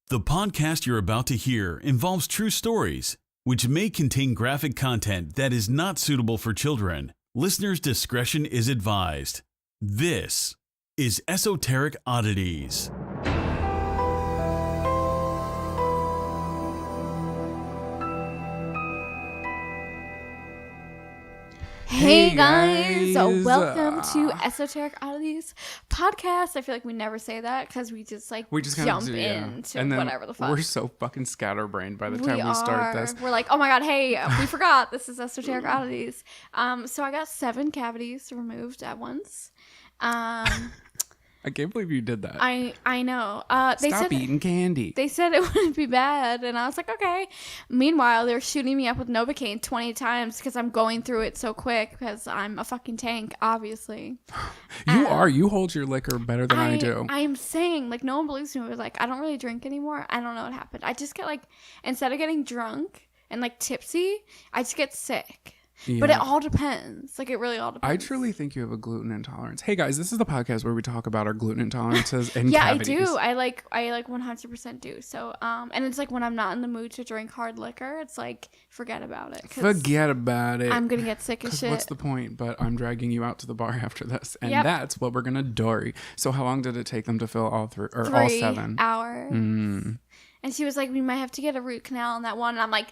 The podcast you're about to hear involves true stories, which may contain graphic content that is not suitable for children. Listener's discretion is advised. This is Esoteric Oddities. Hey guys, welcome to Esoteric Oddities podcast. I feel like we never say that because we just jump into and then whatever the fuck. We're so fucking scatterbrained by the time we start this. We're like, oh my god, hey, we forgot this is Esoteric Oddities. So I got 7 cavities removed at once. I can't believe you did that. I know. Stop eating candy. They said it wouldn't be bad, and I was like, okay. Meanwhile, they're shooting me up with Novocaine 20 times because I'm going through it so quick because I'm a fucking tank, obviously. You hold your liquor better than I do. I am saying, like, no one believes me. Like, I don't really drink anymore. I don't know what happened. I just get, like, instead of getting drunk and, like, tipsy, I just get sick. Yeah. But it all depends. Like, it really all depends. I truly think you have a gluten intolerance. Hey, guys, this is the podcast where we talk about our gluten intolerances and yeah, cavities. I do. I like 100% do. So, and it's like when I'm not in the mood to drink hard liquor, it's like, forget about it. Forget about it. I'm going to get sick as shit. What's the point? But I'm dragging you out to the bar after this. And that's what we're going to do. So how long did it take them to fill all 3 or all 7? 3 hours. And she was like, we might have to get a root canal on that one. And I'm like,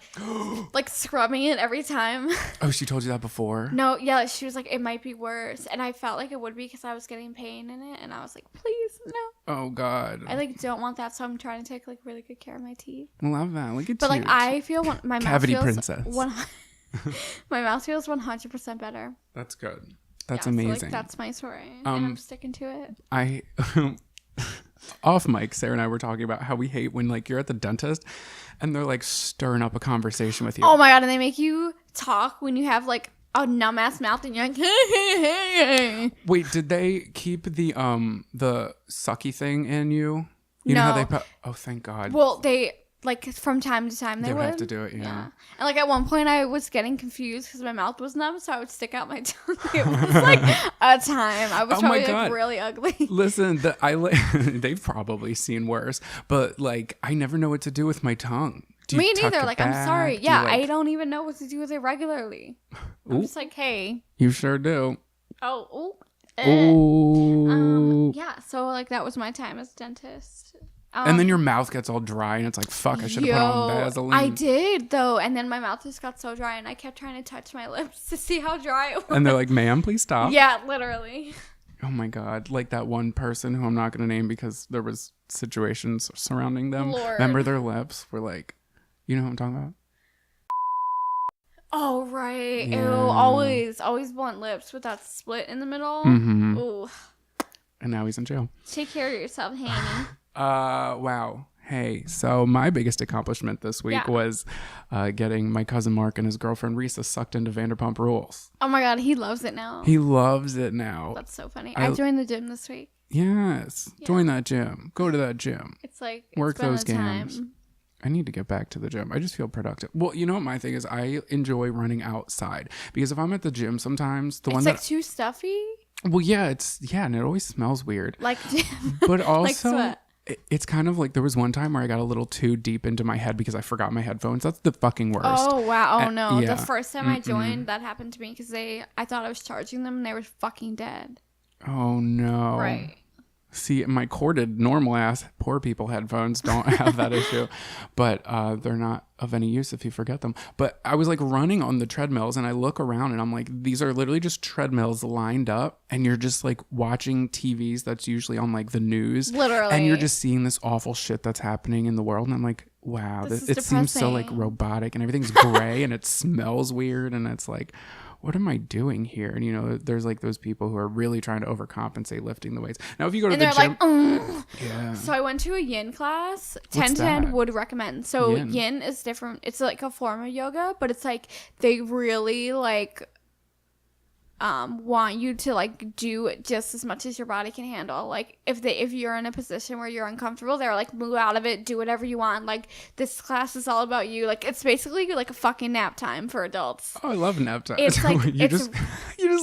like scrubbing it every time. Oh, she told you that before? No, yeah. She was like, it might be worse. And I felt like it would be because I was getting pain in it. And I was like, please, no. Oh, God. I like don't want that. So I'm trying to take like really good care of my teeth. Love that. Look at you. But like I feel my cavity mouth feels princess. My mouth feels 100% better. That's good. That's amazing. So, like, that's my story. And I'm sticking to it. Off mic, Sarah and I were talking about how we hate when like you're at the dentist and they're like stirring up a conversation with you. Oh my god, and they make you talk when you have like a numb ass mouth and you're like, hey. Wait, did they keep the sucky thing in you? You know how they put? Oh, thank God. Well, they like from time to time they would have to do it. Yeah. And like at one point I was getting confused because my mouth was numb, so I would stick out my tongue. It was like a time. I was probably like really ugly. Listen, they've probably seen worse, but like I never know what to do with my tongue. Me neither. Like I'm sorry. Yeah, I don't even know what to do with it regularly. I'm just like, hey. You sure do. Oh. Yeah. So like that was my time as a dentist. And then your mouth gets all dry and it's like, fuck, I should have put on Vaseline. I did, though. And then my mouth just got so dry and I kept trying to touch my lips to see how dry it was. And they're like, ma'am, please stop. Yeah, literally. Oh, my God. Like that one person who I'm not going to name because there was situations surrounding them. Lord. Remember their lips were like, you know what I'm talking about? Oh, right. Yeah. Ew, always blunt lips with that split in the middle. Mm-hmm. Ooh. And now he's in jail. Take care of yourself, Hanny. Wow. Hey, so my biggest accomplishment this week was getting my cousin Mark and his girlfriend Risa sucked into Vanderpump Rules. Oh my God, he loves it now. He loves it now. That's so funny. I joined the gym this week. Yes. Yeah. Join that gym. Go to that gym. It's like, work those games. I need to get back to the gym. I just feel productive. Well, you know what my thing is? I enjoy running outside because if I'm at the gym sometimes, it's like too stuffy. Well, yeah, and it always smells weird. Like, but also, like sweat. It's kind of like there was one time where I got a little too deep into my head because I forgot my headphones. That's the fucking worst. Oh, wow. Oh, no. Yeah. The first time I joined, that happened to me because I thought I was charging them and they were fucking dead. Oh, no. Right. See, my corded, normal ass, poor people headphones don't have that issue, but they're not of any use if you forget them. But I was like running on the treadmills and I look around and I'm like, these are literally just treadmills lined up and you're just like watching TVs that's usually on like the news. Literally. And you're just seeing this awful shit that's happening in the world. And I'm like, wow, it seems so like robotic and everything's gray and it smells weird. And it's like, what am I doing here? And, you know, there's like those people who are really trying to overcompensate lifting the weights. Now, if you go to the gym. Like, yeah. So I went to a yin class. 1010 would recommend. So yin is different. It's like a form of yoga, but it's like they really like want you to like do just as much as your body can handle. Like if you're in a position where you're uncomfortable, they're like, move out of it, do whatever you want. Like this class is all about you. Like it's basically like a fucking nap time for adults. Oh, I love nap time. It's like you just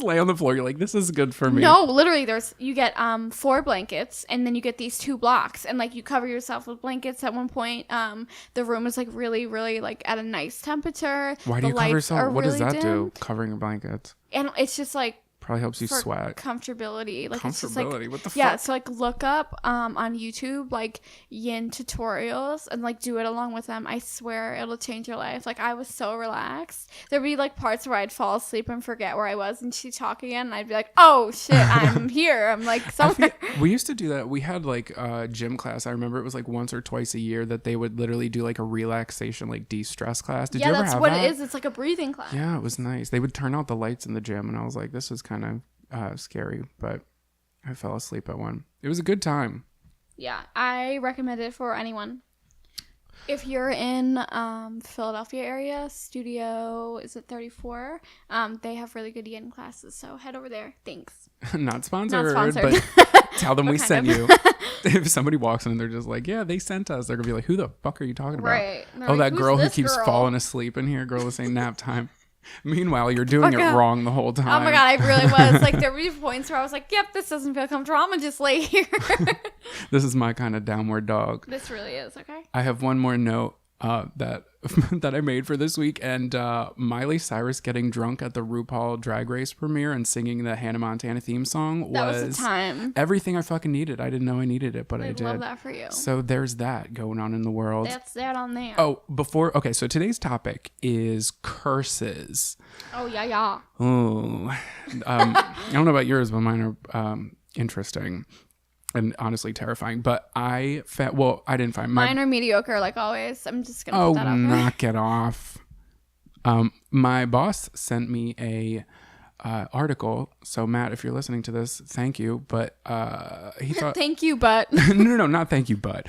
lay on the floor. You're like, this is good for me. No, literally, you get 4 blankets, and then you get these 2 blocks, and like you cover yourself with blankets. At one point, the room is like really, really like at a nice temperature. Why do you cover yourself? What does that do? dimmed. Covering your blankets And it's just like probably helps you for sweat. comfortability. Like it's just Comfortability. like, What the fuck? yeah, so like look up on YouTube like yin tutorials and like do it along with them. I swear it'll change your life. Like I was so relaxed. There'd be like parts where I'd fall asleep and forget where I was, and she'd talk again, and I'd be like, oh shit, I'm here. I'm like somewhere. We used to do that. We had like gym class. I remember it was like once or twice a year that they would literally do like a relaxation, like de-stress class. Did you ever have that? Yeah, that's what it is. It's like a breathing class. Yeah, it was nice. They would turn out the lights in the gym, and I was like, this is kind of scary, but I fell asleep at one. It was a good time. Yeah, I recommend it for anyone. If you're in Philadelphia area, Studio, is it 34? They have really good yin classes, so head over there. Thanks. Not sponsored, Not sponsored. but tell them we sent of. you. If somebody walks in and they're just like, yeah, they sent us, they're gonna be like, who the fuck are you talking about? Right. Oh, Like, that girl who "Who's this keeps girl?" falling asleep in here. Girl is saying nap time. Meanwhile, you're doing Fuck it up. wrong the whole time. Oh my god, I really was. Like there would be points where I was like, yep, this doesn't feel comfortable. I'm gonna just lay here. This is my kind of downward dog. This really is, okay? I have one more note that that I made for this week, and Miley Cyrus getting drunk at the RuPaul Drag Race premiere and singing the Hannah Montana theme song That was the time. everything I fucking needed. I didn't know I needed it, but I did. love that for you. So there's that going on in the world. That's that on there. Oh, okay, so today's topic is curses. Oh yeah, yeah. Oh, I don't know about yours, but mine are interesting and honestly terrifying. But I didn't find Mine are mediocre, like always. I'm just gonna Oh, put that out there. knock it off. My boss sent me a article. So Matt, if you're listening to this, thank you. But he thought Thank you, but no, not thank you, but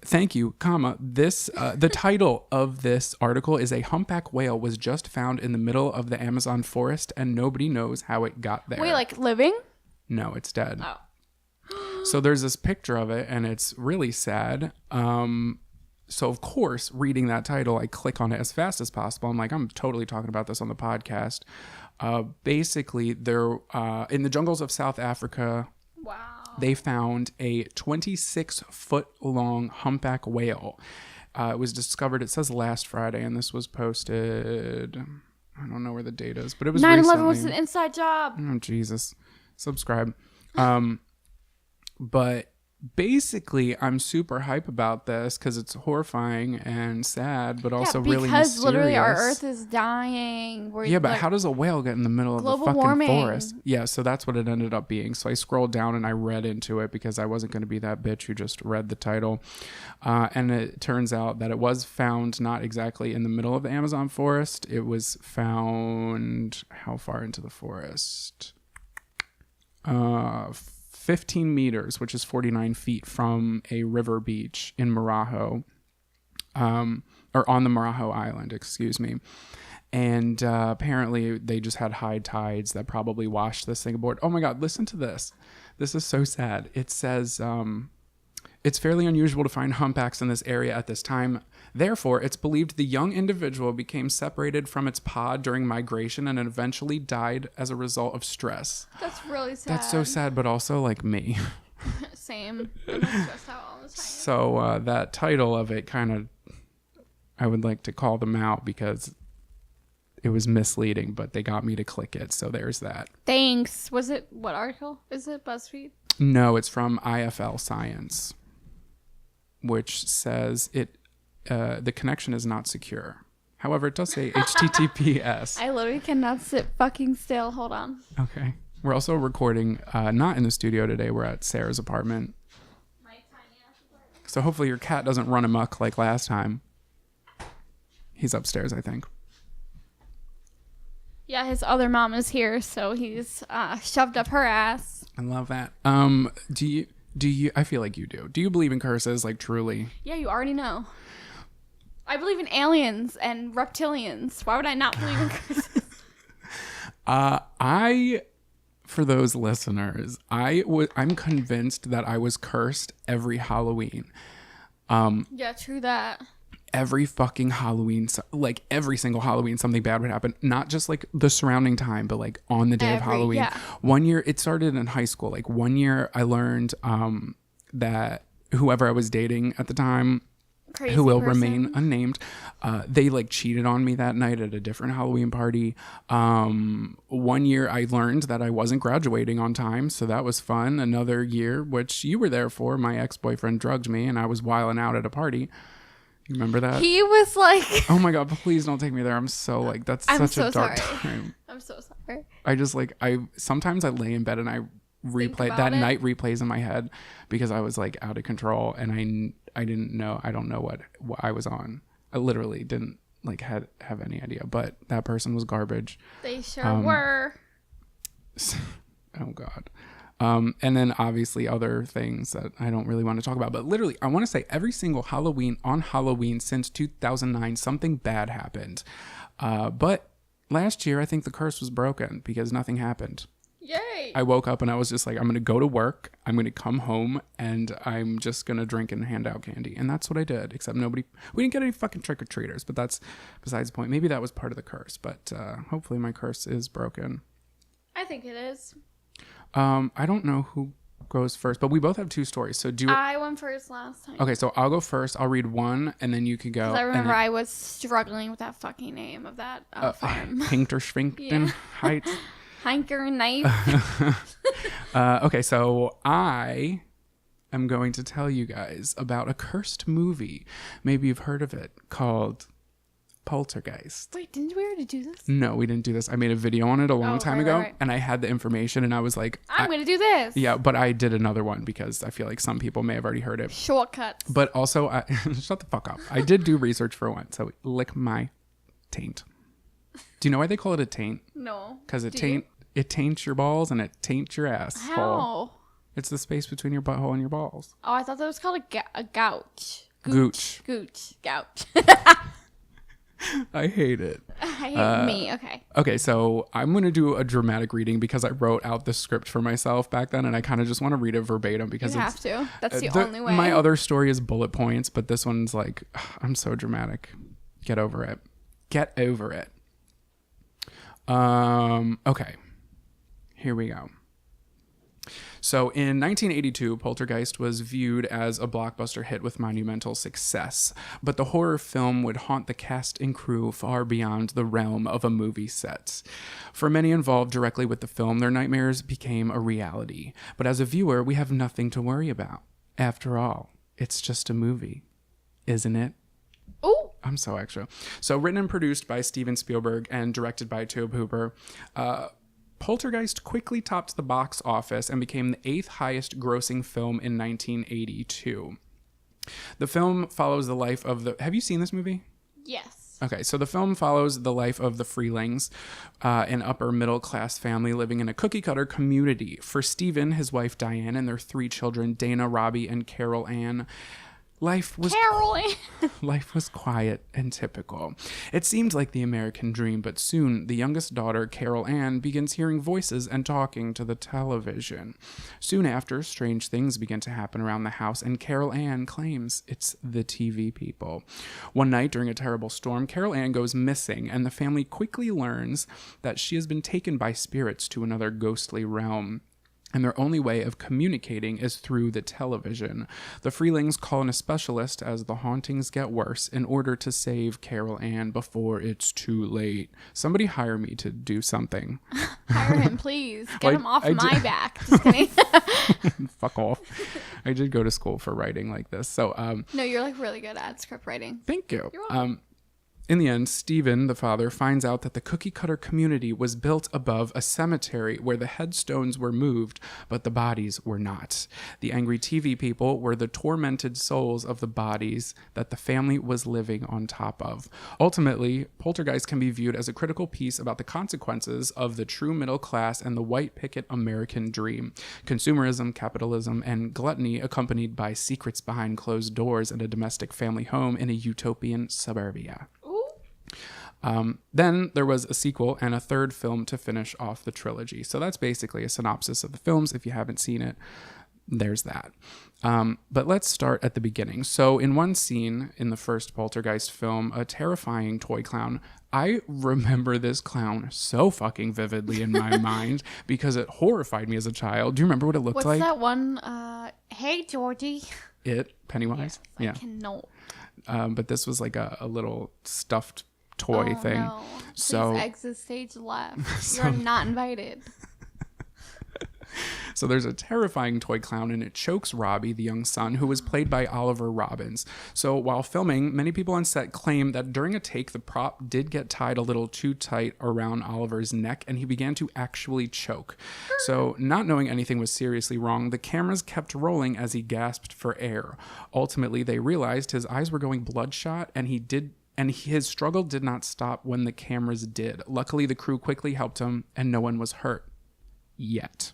thank you, comma. This the title of this article is a humpback whale was just found in the middle of the Amazon forest and nobody knows how it got there. wait, like living? No, it's dead. Oh. So there's this picture of it and it's really sad. So of course, reading that title, I click on it as fast as possible. I'm like, I'm totally talking about this on the podcast. Basically, they're in the jungles of South Africa. Wow. They found a 26-foot long humpback whale. It was discovered, it says last Friday, and this was posted, I don't know where the date is, but it was 9/11 recently. was an inside job. Oh, Jesus. Subscribe. But basically, I'm super hype about this because it's horrifying and sad, but also really mysterious. Because literally our Earth is dying. Yeah, but how does a whale get in the middle of the global fucking warming. forest? Yeah, so that's what it ended up being. So I scrolled down and I read into it because I wasn't going to be that bitch who just read the title. And it turns out that it was found not exactly in the middle of the Amazon forest. It was found how far into the forest? 15 meters, which is 49 feet from a river beach in Marajo, or on the Marajo Island, excuse me. And apparently they just had high tides that probably washed this thing aboard. Oh my God, listen to this. This is so sad. It says, it's fairly unusual to find humpbacks in this area at this time. Therefore, it's believed the young individual became separated from its pod during migration and eventually died as a result of stress. That's really sad. That's so sad, but also like me. Same. I'm like stressed out all the time. So that title of it kind of, I would like to call them out because it was misleading, but they got me to click it. So there's that. Thanks. Was it, what article? Is it BuzzFeed? No, it's from IFL Science, which says the connection is not secure. However, it does say HTTPS. I literally cannot sit fucking still. Hold on. Okay. We're also recording not in the studio today. We're at Sarah's apartment. My tiny ass apartment. So hopefully your cat doesn't run amok like last time. He's upstairs, I think. Yeah, his other mom is here, so he's shoved up her ass. I love that. Do you, I feel like you do. Do you believe in curses, like truly? Yeah, you already know. I believe in aliens and reptilians. Why would I not believe in curses? For those listeners, I'm convinced that I was cursed every Halloween. Yeah, true that. Every fucking Halloween, like every single Halloween, something bad would happen. Not just like the surrounding time, but like on the day of Halloween. Yeah. One year, it started in high school. Like one year I learned that whoever I was dating at the time, who will remain unnamed, they like cheated on me that night at a different Halloween party. One year I learned that I wasn't graduating on time, so that was fun. Another year, which you were there for, my ex-boyfriend drugged me and I was wilding out at a party. You remember that? He was like, oh my God, please don't take me there. I'm so like, that's such a dark time. I'm so sorry. I just like, sometimes I lay in bed and I replay that night, replays in my head because I was like out of control and I don't know what I was on. I literally didn't like have any idea, but that person was garbage. They sure were. Oh God. And then obviously other things that I don't really want to talk about, but literally I want to say every single Halloween since 2009, something bad happened. But last year, I think the curse was broken because nothing happened. Yay. I woke up and I was just like, I'm going to go to work. I'm going to come home and I'm just going to drink and hand out candy. And that's what I did, except we didn't get any fucking trick-or-treaters, but that's besides the point. Maybe that was part of the curse, but hopefully my curse is broken. I think it is. I don't know who goes first, but we both have two stories. So I went first last time. Okay, so I'll go first. I'll read one, and then you could go. I remember I was struggling with that fucking name of that farm. Hinterschwinkten Heights. Hinker knife. Okay, so I am going to tell you guys about a cursed movie. Maybe you've heard of it, called Poltergeist. Wait, didn't we already do this? No, we didn't do this. I made a video on it a long time ago, and I had the information, and I was like, I'm going to do this. Yeah, but I did another one because I feel like some people may have already heard it. Shortcuts. But also, shut the fuck up. I did do research for one, so lick my taint. Do you know why they call it a taint? No. Because it taints your balls and it taints your ass. How? It's the space between your butthole and your balls. Oh, I thought that was called a gouch. Gooch. Gouch. I hate it. I hate me. Okay. Okay, so I'm going to do a dramatic reading because I wrote out the script for myself back then, and I kind of just want to read it verbatim because you have to. That's the only way. My other story is bullet points, but this one's like, I'm so dramatic. Get over it. Get over it. Okay. Here we go. So in 1982, Poltergeist was viewed as a blockbuster hit with monumental success, but the horror film would haunt the cast and crew far beyond the realm of a movie set. For many involved directly with the film, their nightmares became a reality. But as a viewer, we have nothing to worry about. After all, it's just a movie, isn't it? Oh, I'm so extra. So written and produced by Steven Spielberg and directed by Tobe Hooper, Poltergeist quickly topped the box office and became the 8th highest grossing film in 1982. The film follows the life of the... Have you seen this movie? Yes. Okay, so the film follows the life of the Freelings, an upper middle class family living in a cookie cutter community. For Stephen, his wife Diane, and their 3 children, Dana, Robbie, and Carol Ann, life was quiet and typical. It seemed like the American dream, but soon the youngest daughter, Carol Ann, begins hearing voices and talking to the television. Soon after, strange things begin to happen around the house, and Carol Ann claims it's the TV people. One night during a terrible storm, Carol Ann goes missing, and the family quickly learns that she has been taken by spirits to another ghostly realm. And their only way of communicating is through the television. The Freelings call in a specialist as the hauntings get worse in order to save Carol Ann before it's too late. Somebody hire me to do something. Hire him, please. Get him off my back. Just kidding. Fuck off. I did go to school for writing like this. So, no, you're like really good at script writing. Thank you. You're welcome. In the end, Stephen, the father, finds out that the cookie-cutter community was built above a cemetery where the headstones were moved, but the bodies were not. The angry TV people were the tormented souls of the bodies that the family was living on top of. Ultimately, Poltergeist can be viewed as a critical piece about the consequences of the true middle class and the white picket American dream. Consumerism, capitalism, and gluttony accompanied by secrets behind closed doors in a domestic family home in a utopian suburbia. Then there was a sequel and a third film to finish off the trilogy. So that's basically a synopsis of the films. If you haven't seen it, there's that. But let's start at the beginning. So in one scene in the first Poltergeist film, a terrifying toy clown. I remember this clown so fucking vividly in my mind because it horrified me as a child. Do you remember what it looked like? What's that one? Hey, Georgie. It, Pennywise? I cannot. But this was like a little stuffed toy thing. No. So please exit stage left. You're not invited. So there's a terrifying toy clown and it chokes Robbie, the young son, who was played by Oliver Robbins. So while filming, many people on set claim that during a take, the prop did get tied a little too tight around Oliver's neck and he began to actually choke. So not knowing anything was seriously wrong, the cameras kept rolling as he gasped for air. Ultimately, they realized his eyes were going bloodshot and his struggle did not stop when the cameras did. Luckily, the crew quickly helped him and no one was hurt. Yet.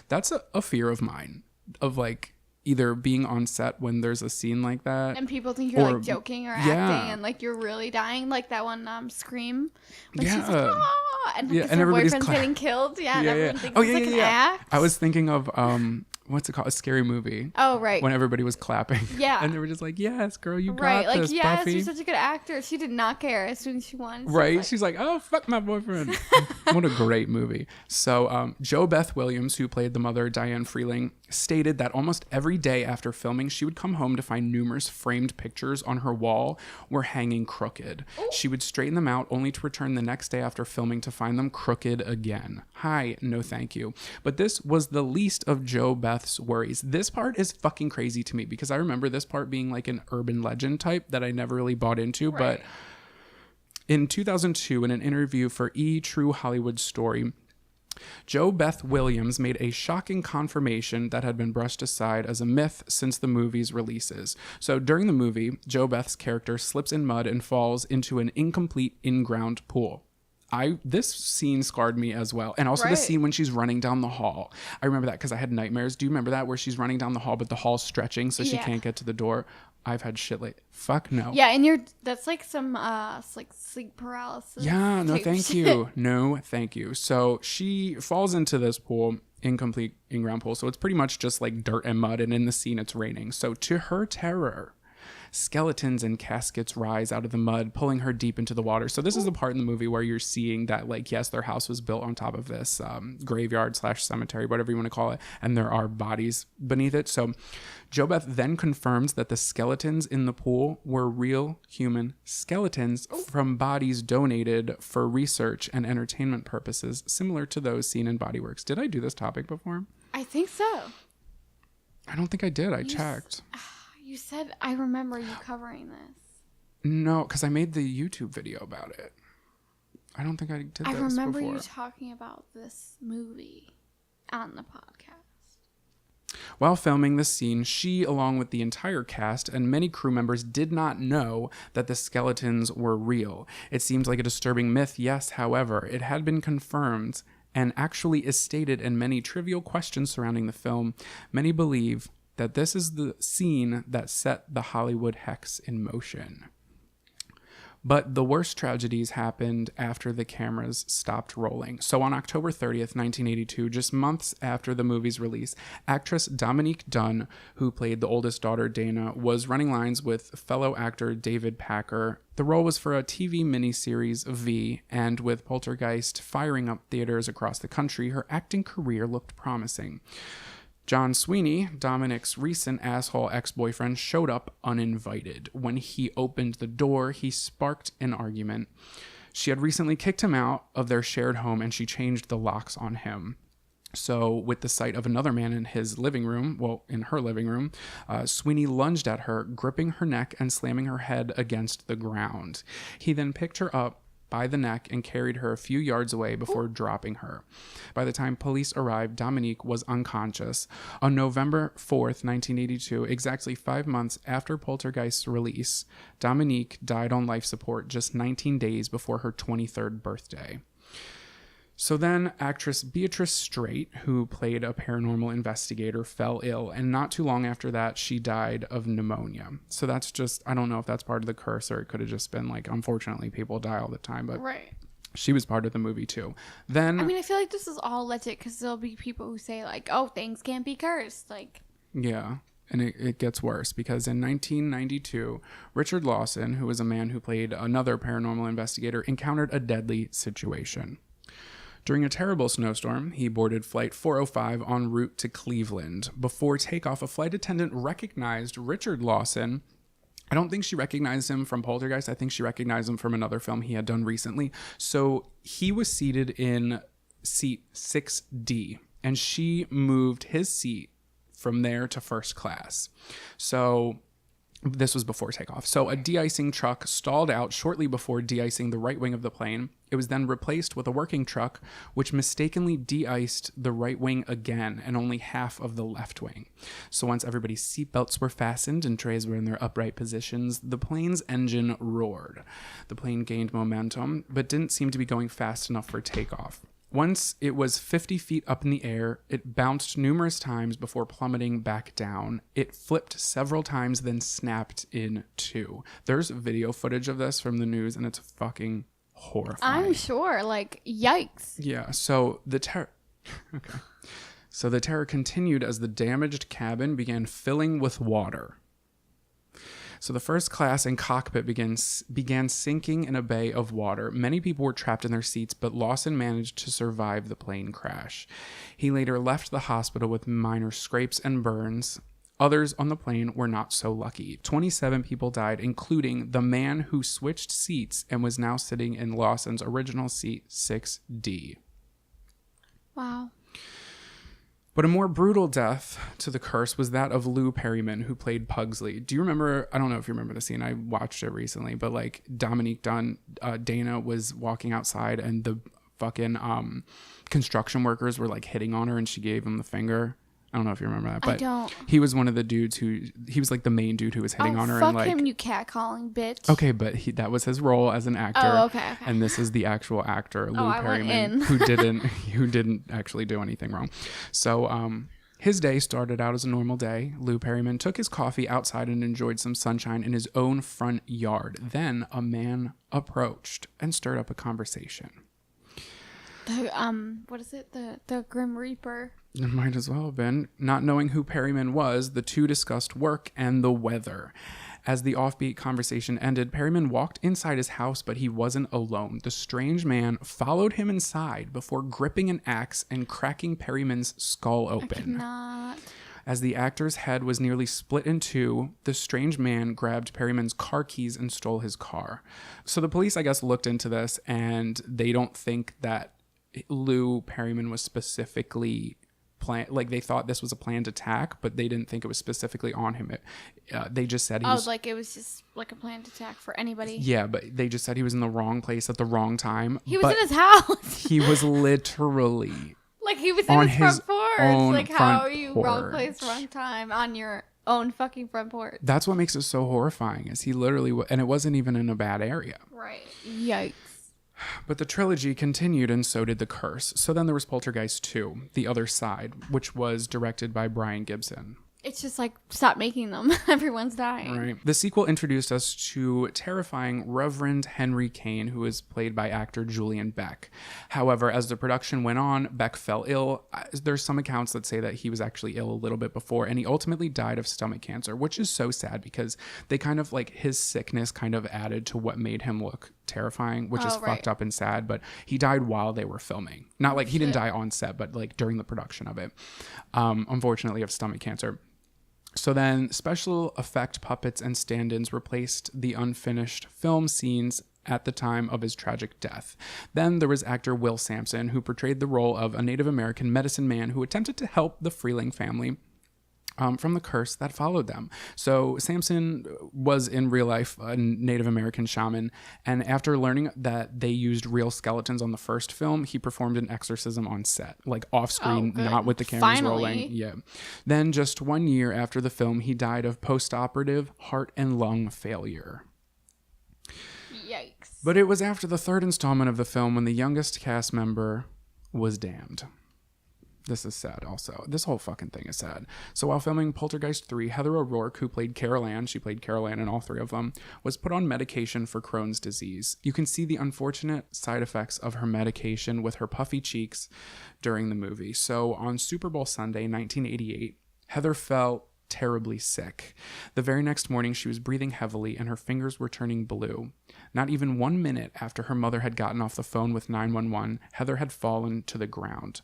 That's a fear of mine, of like either being on set when there's a scene like that. And people think you're like joking or acting and like you're really dying. Like that one Scream. When she's like, ah! And and her everybody's boyfriend's getting killed. Yeah, and everyone thinks Oh, it's like an act. I was thinking of, what's it called? A Scary Movie. Oh, right. When everybody was clapping. Yeah. And they were just like, yes, girl, you right. got Like, this, yes, Buffy. you're such a good actor. She did not care as soon as she won. Right. She's like, oh, fuck my boyfriend. What a great movie. So Jo Beth Williams, who played the mother, Diane Freeling, stated that almost every day after filming, she would come home to find numerous framed pictures on her wall were hanging crooked. Ooh. She would straighten them out only to return the next day after filming to find them crooked again. Hi, no thank you. But this was the least of Jo Beth's worries. This part is fucking crazy to me because I remember this part being like an urban legend type that I never really bought into. Right. But in 2002, in an interview for True Hollywood Story, Jo Beth Williams made a shocking confirmation that had been brushed aside as a myth since the movie's releases. So during the movie, Jo Beth's character slips in mud and falls into an incomplete in-ground pool. This scene scarred me as well. And also the scene when she's running down the hall. I remember that because I had nightmares. Do you remember that where she's running down the hall, but the hall's stretching so she can't get to the door? I've had shit like, fuck no. Yeah, and that's like some like sleep paralysis. Yeah, no thank shit. you. No thank you. So she falls into this pool, incomplete in-ground pool. So it's pretty much just like dirt and mud. And in the scene, it's raining. So to her terror, skeletons and caskets rise out of the mud, pulling her deep into the water. So this is the part in the movie where you're seeing that, like, yes, their house was built on top of this graveyard / cemetery, whatever you want to call it, and there are bodies beneath it. So Jo Beth then confirms that the skeletons in the pool were real human skeletons from bodies donated for research and entertainment purposes, similar to those seen in Body Works. Did I do this topic before? I think so. I don't think I did. I checked. You said, I remember you covering this. No, because I made the YouTube video about it. I don't think I did this before. I remember you talking about this movie on the podcast. While filming this scene, she, along with the entire cast and many crew members, did not know that the skeletons were real. It seems like a disturbing myth, yes, however, it had been confirmed and actually is stated in many trivial questions surrounding the film. Many believe that this is the scene that set the Hollywood hex in motion. But the worst tragedies happened after the cameras stopped rolling. So on October 30th, 1982, just months after the movie's release, actress Dominique Dunn, who played the oldest daughter Dana, was running lines with fellow actor David Packer. The role was for a TV miniseries V, and with Poltergeist firing up theaters across the country, her acting career looked promising. John Sweeney, Dominic's recent asshole ex-boyfriend, showed up uninvited. When he opened the door, he sparked an argument. She had recently kicked him out of their shared home, and she changed the locks on him. So with the sight of another man in his living room, in her living room, Sweeney lunged at her, gripping her neck and slamming her head against the ground. He then picked her up by the neck and carried her a few yards away before dropping her. By the time police arrived, Dominique was unconscious. On November 4th, 1982, exactly 5 months after Poltergeist's release, Dominique died on life support just 19 days before her 23rd birthday. So then actress Beatrice Straight, who played a paranormal investigator, fell ill. And not too long after that, she died of pneumonia. So that's just, I don't know if that's part of the curse or it could have just been like, unfortunately, people die all the time. But Right. she was part of the movie too. Then, I mean, I feel like this is all legit because there'll be people who say like, oh, things can't be cursed. Like, yeah. And it gets worse because in 1992, Richard Lawson, who was a man who played another paranormal investigator, encountered a deadly situation. During a terrible snowstorm, he boarded Flight 405 en route to Cleveland. Before takeoff, a flight attendant recognized Richard Lawson. I don't think she recognized him from Poltergeist. I think she recognized him from another film he had done recently. So he was seated in seat 6D, and she moved his seat from there to first class. So this was before takeoff. So a de-icing truck stalled out shortly before de-icing the right wing of the plane. It was then replaced with a working truck, which mistakenly de-iced the right wing again and only half of the left wing. So once everybody's seatbelts were fastened and trays were in their upright positions, the plane's engine roared. The plane gained momentum, but didn't seem to be going fast enough for takeoff. Once it was 50 feet up in the air, it bounced numerous times before plummeting back down. It flipped several times, then snapped in two. There's video footage of this from the news, and it's fucking horrifying. I'm sure. Like, yikes. Yeah, so the terror... Okay. So the terror continued as the damaged cabin began filling with water. So the first class and cockpit began sinking in a bay of water. Many people were trapped in their seats, but Lawson managed to survive the plane crash. He later left the hospital with minor scrapes and burns. Others on the plane were not so lucky. 27 people died, including the man who switched seats and was now sitting in Lawson's original seat, 6D. Wow. But a more brutal death to the curse was that of Lou Perryman, who played Pugsley. Do you remember? I don't know if you remember the scene. I watched it recently, but like Dominique Dana was walking outside and the fucking construction workers were like hitting on her and she gave him the finger. I don't know if you remember that, but I don't. He was one of the dudes he was like the main dude who was hitting on her. Fuck and like, him, you catcalling bitch. Okay, but that was his role as an actor. Oh, okay. And this is the actual actor, Lou I went Perryman, in. who didn't actually do anything wrong. So, his day started out as a normal day. Lou Perryman took his coffee outside and enjoyed some sunshine in his own front yard. Then a man approached and stirred up a conversation. What is it? The Grim Reaper. It might as well have been. Not knowing who Perryman was, the two discussed work and the weather. As the offbeat conversation ended, Perryman walked inside his house, but he wasn't alone. The strange man followed him inside before gripping an axe and cracking Perryman's skull open. I cannot. As the actor's head was nearly split in two, the strange man grabbed Perryman's car keys and stole his car. So the police, I guess, looked into this, and they don't think that Lou Perryman was specifically like they thought this was a planned attack, but they didn't think it was specifically on him. They just said he was like it was just like a planned attack for anybody. Yeah, but they just said he was in the wrong place at the wrong time. He was in his house. He was literally like he was in his front porch. Like how are you porch. wrong place, wrong time on your own fucking front porch? That's what makes it so horrifying. Is he literally and it wasn't even in a bad area. Right. Yikes. But the trilogy continued, and so did The Curse. So then there was Poltergeist 2, The Other Side, which was directed by Brian Gibson. It's just like, stop making them. Everyone's dying. Right. The sequel introduced us to terrifying Reverend Henry Kane, who was played by actor Julian Beck. However, as the production went on, Beck fell ill. There's some accounts that say that he was actually ill a little bit before, and he ultimately died of stomach cancer, which is so sad because they kind of like his sickness kind of added to what made him look terrifying, which is fucked up and sad. But he died while they were filming. Not like he didn't die on set, but like during the production of it. Unfortunately, of stomach cancer. So then special effect puppets and stand-ins replaced the unfinished film scenes at the time of his tragic death. Then there was actor Will Sampson, who portrayed the role of a Native American medicine man who attempted to help the Freeling family from the curse that followed them. So Sampson was in real life a Native American shaman, and after learning that they used real skeletons on the first film, he performed an exorcism on set, like off screen, not with the cameras rolling. Yeah. Then just 1 year after the film, he died of post-operative heart and lung failure. Yikes. But it was after the third installment of the film when the youngest cast member was damned. This is sad also. This whole fucking thing is sad. So while filming Poltergeist 3, Heather O'Rourke, who played Carol Ann, she played Carol Ann in all three of them, was put on medication for Crohn's disease. You can see the unfortunate side effects of her medication with her puffy cheeks during the movie. So on Super Bowl Sunday, 1988, Heather felt terribly sick. The very next morning, she was breathing heavily and her fingers were turning blue. Not even 1 minute after her mother had gotten off the phone with 911, Heather had fallen to the ground.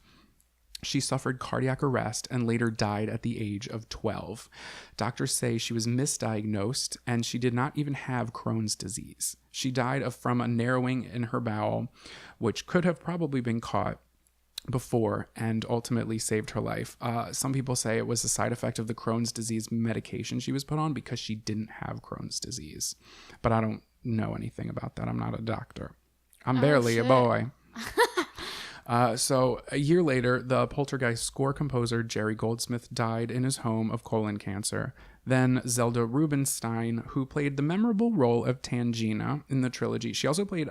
She suffered cardiac arrest and later died at the age of 12. Doctors say she was misdiagnosed and she did not even have Crohn's disease. She died from a narrowing in her bowel, which could have probably been caught before and ultimately saved her life. Some people say it was a side effect of the Crohn's disease medication she was put on because she didn't have Crohn's disease. But I don't know anything about that. I'm not a doctor. I'm barely a boy. So a year later, the Poltergeist score composer Jerry Goldsmith died in his home of colon cancer. Then Zelda Rubinstein, who played the memorable role of Tangina in the trilogy. She also played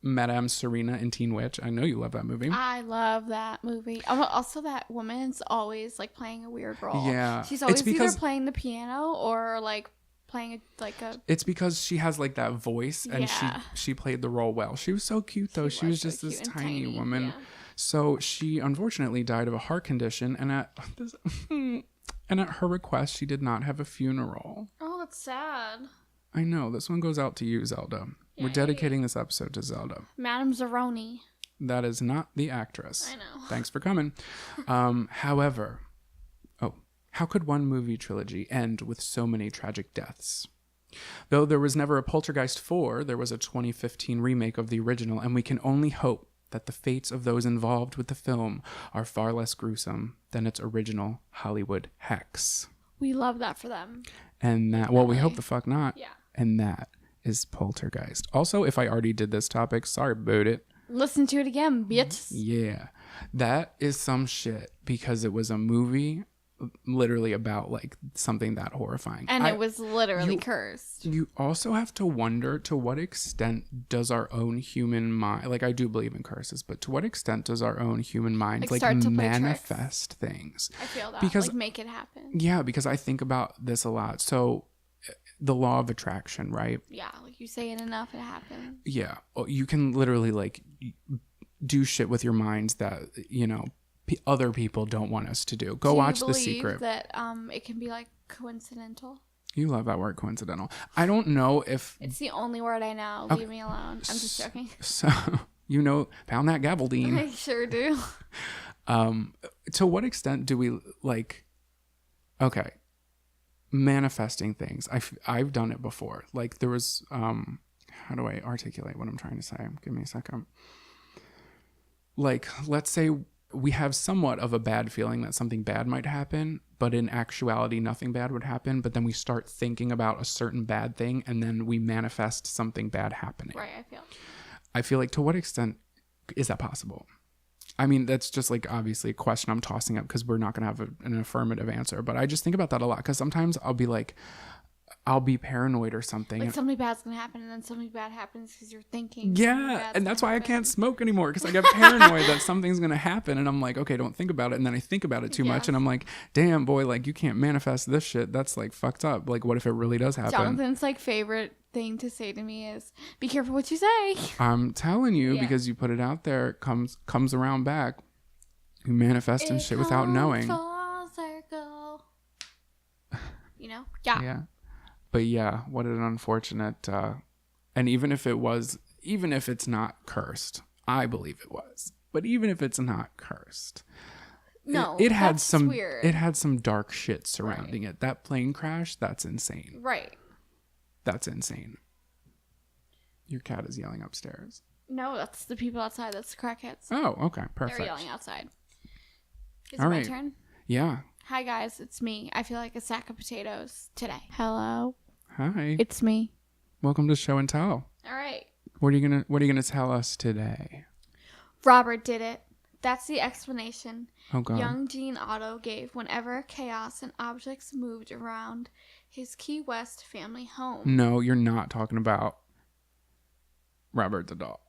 Madame Serena in Teen Witch. I know you love that movie. I love that movie. Also, that woman's always like playing a weird role. Yeah. She's always either playing the piano or like playing a It's because she has like that voice and she played the role well. She was so cute though. She was just this tiny woman. Yeah. So she unfortunately died of a heart condition and at her request she did not have a funeral. Oh, that's sad. I know. This one goes out to you, Zelda. Yay. We're dedicating this episode to Zelda. Madame Zeroni. That is not the actress. I know. Thanks for coming. However, how could one movie trilogy end with so many tragic deaths? Though there was never a Poltergeist 4, there was a 2015 remake of the original, and we can only hope that the fates of those involved with the film are far less gruesome than its original Hollywood hex. We love that for them. And that, well, we hope the fuck not. Yeah. And that is Poltergeist. Also, if I already did this topic, sorry about it. Listen to it again, bitch. Yeah. That is some shit because it was a movie literally about like something that horrifying, and it was literally cursed. You also have to wonder to what extent does our own human mind, like I do believe in curses, but to what extent does our own human mind like manifest things? I feel that because like make it happen. Yeah, because I think about this a lot. So the law of attraction, right? Yeah, like you say it enough, it happens. Yeah, you can literally like do shit with your minds that other people don't want us to do. Go watch The Secret. That it can be like coincidental. You love that word, coincidental. I don't know if it's the only word I know. Okay. Leave me alone. I'm just joking. So pound that gavel, Dean. I sure do. To what extent do we like? Okay, manifesting things. I've done it before. Like there was how do I articulate what I'm trying to say? Give me a second. Like let's say we have somewhat of a bad feeling that something bad might happen, but in actuality, nothing bad would happen. But then we start thinking about a certain bad thing and then we manifest something bad happening. Right, I feel like to what extent is that possible? I mean, that's just like obviously a question I'm tossing up because we're not going to have an affirmative answer. But I just think about that a lot because sometimes I'll be paranoid or something. Like something bad's going to happen and then something bad happens because you're thinking. Yeah. And that's why I can't smoke anymore because I get paranoid that something's going to happen. And I'm like, okay, don't think about it. And then I think about it too much. And I'm like, damn, boy, like you can't manifest this shit. That's like fucked up. Like what if it really does happen? Jonathan's like favorite thing to say to me is be careful what you say. I'm telling you because you put it out there, it comes around back. You manifest and shit without knowing. Full circle. Yeah. Yeah. But yeah, what an unfortunate, and even if it's not cursed, I believe it was. But even if it's not cursed, it had some weird. It had some dark shit surrounding it. That plane crash, that's insane. Right. That's insane. Your cat is yelling upstairs. No, that's the people outside. That's the crackheads. Oh, okay, perfect. They're yelling outside. Is it my turn? Yeah. Hi guys, it's me. I feel like a sack of potatoes today. Hello. Hi. It's me. Welcome to Show and Tell. All right. What are you gonna tell us today? Robert did it. That's the explanation Oh God. young Gene Otto gave whenever chaos and objects moved around his Key West family home. No, you're not talking about Robert the doll.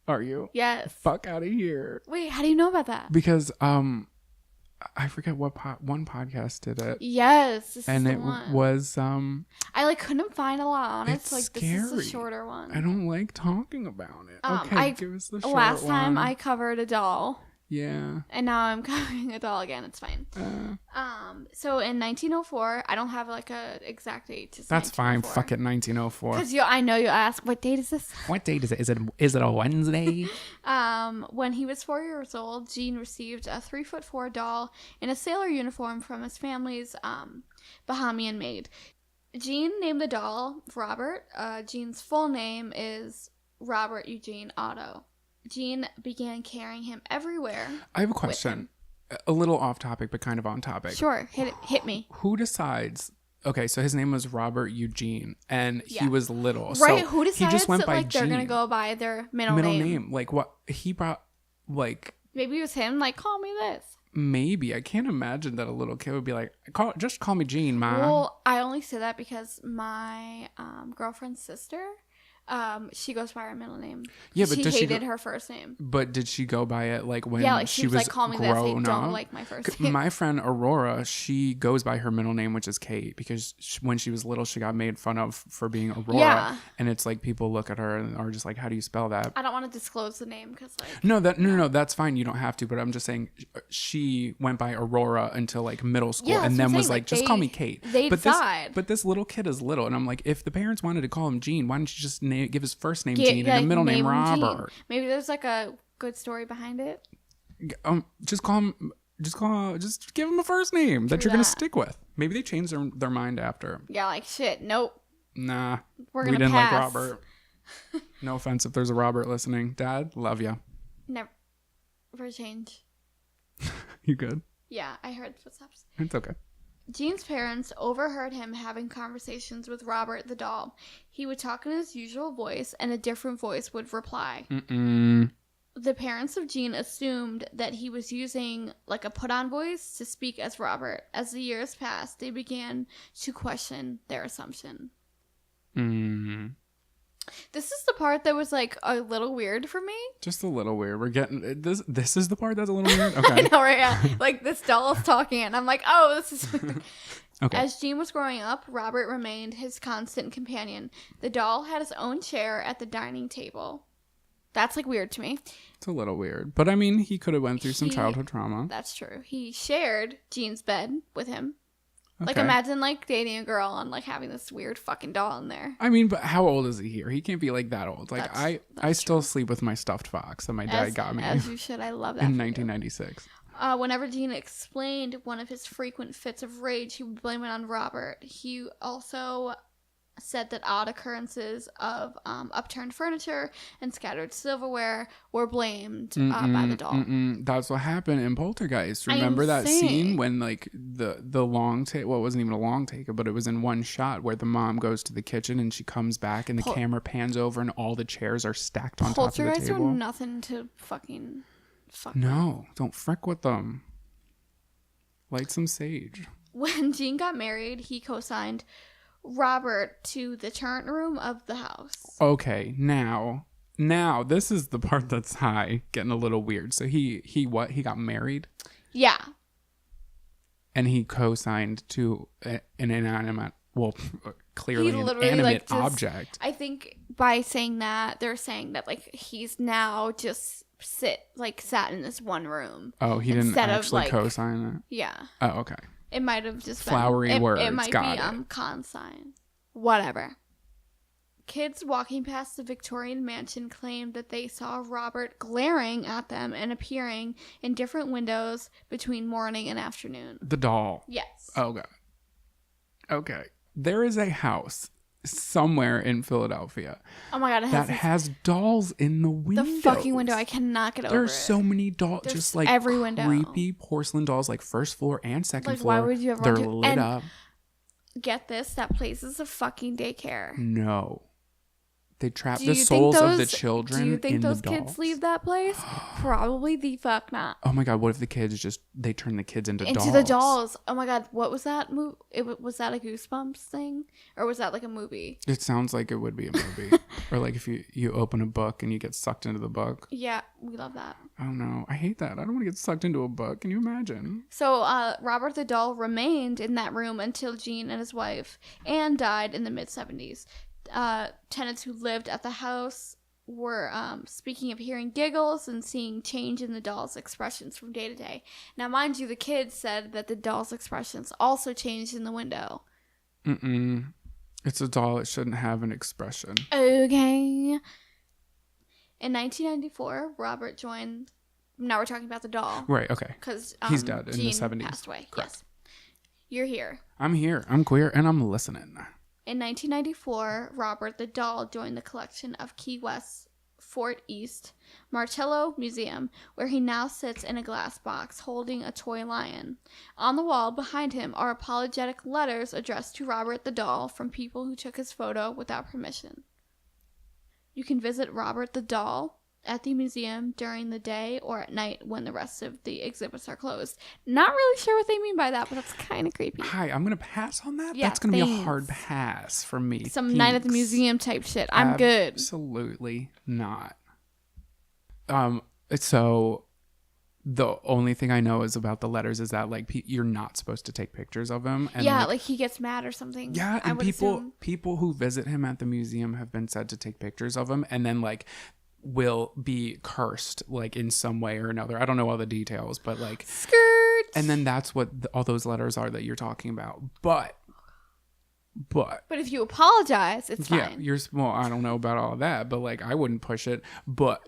Are you? Yes. Fuck out of here. Wait, how do you know about that? Because I forget what one podcast did it. Yes, this and is it the one. was I like couldn't find a lot on it. it's So, like scary. this is the shorter one. I don't like talking about it. Okay, give us the short last time one. I covered a doll. Yeah. And now I'm covering a doll again. It's fine. So in 1904, I don't have like a exact date. Just That's fine. Fuck it, 1904. Because I know you ask, what date is this? What date is it? Is it a Wednesday? When he was 4 years old, Gene received a 3'4" doll in a sailor uniform from his family's Bahamian maid. Gene named the doll Robert. Gene's full name is Robert Eugene Otto. Gene began carrying him everywhere. I have a question. A little off topic, but kind of on topic. Sure, hit me. Who decides? Okay, so his name was Robert Eugene, and he was little. Right? So who decides he just went that by like they're Gene. gonna go by their middle name? Like what he brought? Like maybe it was him. Like call me this. maybe I can't imagine that a little kid would be like, just call me Gene, Mom. Well, I only say that because my girlfriend's sister. She goes by her middle name. Yeah, but she does hated her first name. But did she go by it like when like she was like, call me this. I grown don't up? like my first name. My friend Aurora, she goes by her middle name, which is Kate, because when she was little, she got made fun of for being Aurora. Yeah. And it's like people look at her and are just like, how do you spell that? I don't want to disclose the name because like No, that's fine. You don't have to. But I'm just saying, she went by Aurora until like middle school, Yeah, and that's then what I'm was saying, like, like, just call me Kate. they but decide. This little kid is little, and I'm like, if the parents wanted to call him Gene, why don't you just give his first name Gene and a middle name Robert? Maybe there's like a good story behind it. Just call him. Just give him a first name that you're gonna stick with. Maybe they changed their mind after. Yeah, like shit. Nope. Nah, we didn't pass. like Robert. No offense if there's a Robert listening. Dad, love you. Never for change. You good? Yeah, I heard footsteps. It's okay. Gene's parents overheard him having conversations with Robert the doll. He would talk in his usual voice, and a different voice would reply. The parents of Gene assumed that he was using like a put-on voice to speak as Robert. As the years passed, they began to question their assumption. This is the part that was like a little weird for me. Just a little weird. We're getting this. This is the part that's a little weird. Okay. I know, right? Yeah. Like this doll is talking, and I'm like, oh, this is. Okay. As Gene was growing up, Robert remained his constant companion. The doll had his own chair at the dining table. That's like weird to me. It's a little weird, but I mean, he could have went through some childhood trauma. That's true. He shared Gene's bed with him. Okay. Like imagine like dating a girl and like having this weird fucking doll in there. I mean, but how old is he here? He can't be like that old. Like That's I still sleep with my stuffed fox that my dad got me As you should. I love that. in for you. 1996. Whenever Gene explained one of his frequent fits of rage, he would blame it on Robert. He also said that odd occurrences of upturned furniture and scattered silverware were blamed by the doll. That's what happened in Poltergeist. Remember that scene when like the long take? Well, it wasn't even a long take, but it was in one shot where the mom goes to the kitchen and she comes back and the camera pans over and all the chairs are stacked on top of the Poltergeists table. are nothing to fucking fuck No, don't frick with them. Light some sage. When Gene got married, he co-signed Robert to the turn room of the house. Okay, now this is the part that's getting a little weird. So he got married? Yeah. And he co-signed to an inanimate, well, clearly an animate like, object. I think by saying that, they're saying that like he's now just sat in this one room. Oh, he didn't instead actually of, like, co-sign it? Yeah. Oh, okay. It might have just Flowery been, words. It might Got be it. consign. Whatever. Kids walking past the Victorian mansion claimed that they saw Robert glaring at them and appearing in different windows between morning and afternoon. The doll. Yes. Oh, God. Okay. There is a house somewhere in Philadelphia Oh my God, that has dolls in the window. the fucking window. I cannot get over it. There's so many dolls, There's just like every window. creepy porcelain dolls, like first floor and second Like, floor. why would you ever They're want to? lit And up. get this, that place is a fucking daycare. No. They trap Do the you think souls of the those- children Do you think in those the kids dolls. leave that place? Probably the fuck not. Oh my god, what if the kids they turn the kids into dolls? The dolls. Oh my god, what was that movie? Was that a Goosebumps thing, or was that like a movie? It sounds like it would be a movie. Or like if you open a book and you get sucked into the book. Yeah, we love that. Oh no, I hate that. I don't want to get sucked into a book. Can you imagine? So Robert the doll remained in that room until Gene and his wife Anne died in the mid-70s. Tenants who lived at the house were speaking of hearing giggles and seeing change in the doll's expressions from day to day. Now, mind you, the kids said that the doll's expressions also changed in the window. It's a doll. It shouldn't have an expression. Okay. In 1994, Robert joined. Now we're talking about the doll. Right, okay. Because he's dead in the Gene 70s. passed away. Correct. Yes. You're here. I'm here. I'm queer and I'm listening. In 1994, Robert the doll joined the collection of Key West's Fort East Martello Museum, where he now sits in a glass box holding a toy lion. On the wall behind him are apologetic letters addressed to Robert the doll from people who took his photo without permission. You can visit Robert the doll at the museum during the day or at night when the rest of the exhibits are closed. Not really sure what they mean by that, but that's kind of creepy. Hi, I'm going to pass on that? Yeah, That's going to be a thanks. hard pass for me. Some night at the Thanks. museum type shit. I'm good. Absolutely not. So the only thing I know is about the letters is that like you're not supposed to take pictures of him. And Yeah, like he gets mad or something. yeah, I and would assume. people who visit him at the museum have been said to take pictures of him and then like will be cursed like in some way or another. I don't know all the details, but like Skirt. and then that's what all those letters are that you're talking about. But if you apologize, it's yeah, fine. well, I don't know about all of that, but like I wouldn't push it. But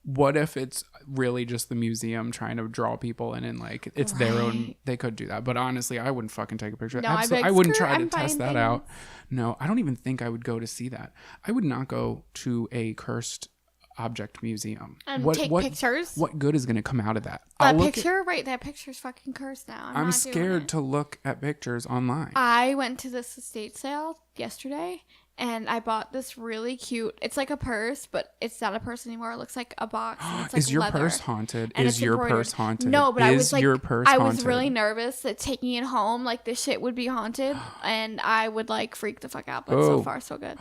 what if it's really just the museum trying to draw people in and like it's their own? They could do that, but honestly, I wouldn't fucking take a picture. No, I'd be like, I wouldn't "Skirt, try to I'm test buying that out. No, I don't even think I would go to see that. I would not go to a cursed object museum And what take pictures. what good is going to come out of that? That look picture, right? That picture's fucking cursed now. I'm not doing scared it. to look at pictures online. I went to this estate sale yesterday and I bought this really cute. It's like a purse, but it's not a purse anymore. It looks like a box. And it's like Is your leather. purse haunted? And Is it's your embroidered. purse haunted? No, but I Is was like, your purse I was haunted? really nervous that taking it home, like this shit would be haunted, and I would like freak the fuck out. But so Oh. far, so good.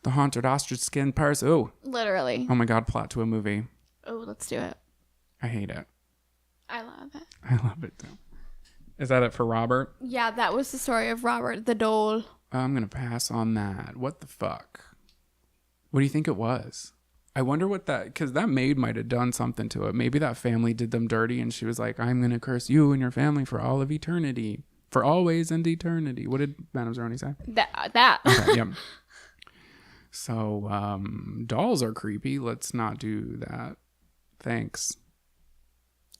The haunted ostrich skin purse. Oh, Literally. oh my god! Plot to a movie. Oh, let's do it. I hate it. I love it. I love it too. Is that it for Robert? Yeah, that was the story of Robert the doll. I'm gonna pass on that. What the fuck? What do you think it was? I wonder what because that maid might have done something to it. Maybe that family did them dirty and she was like, I'm gonna curse you and your family for all of eternity. For always and eternity. What did Madame Zeroni say? That. Okay, yep. So, dolls are creepy. Let's not do that. Thanks.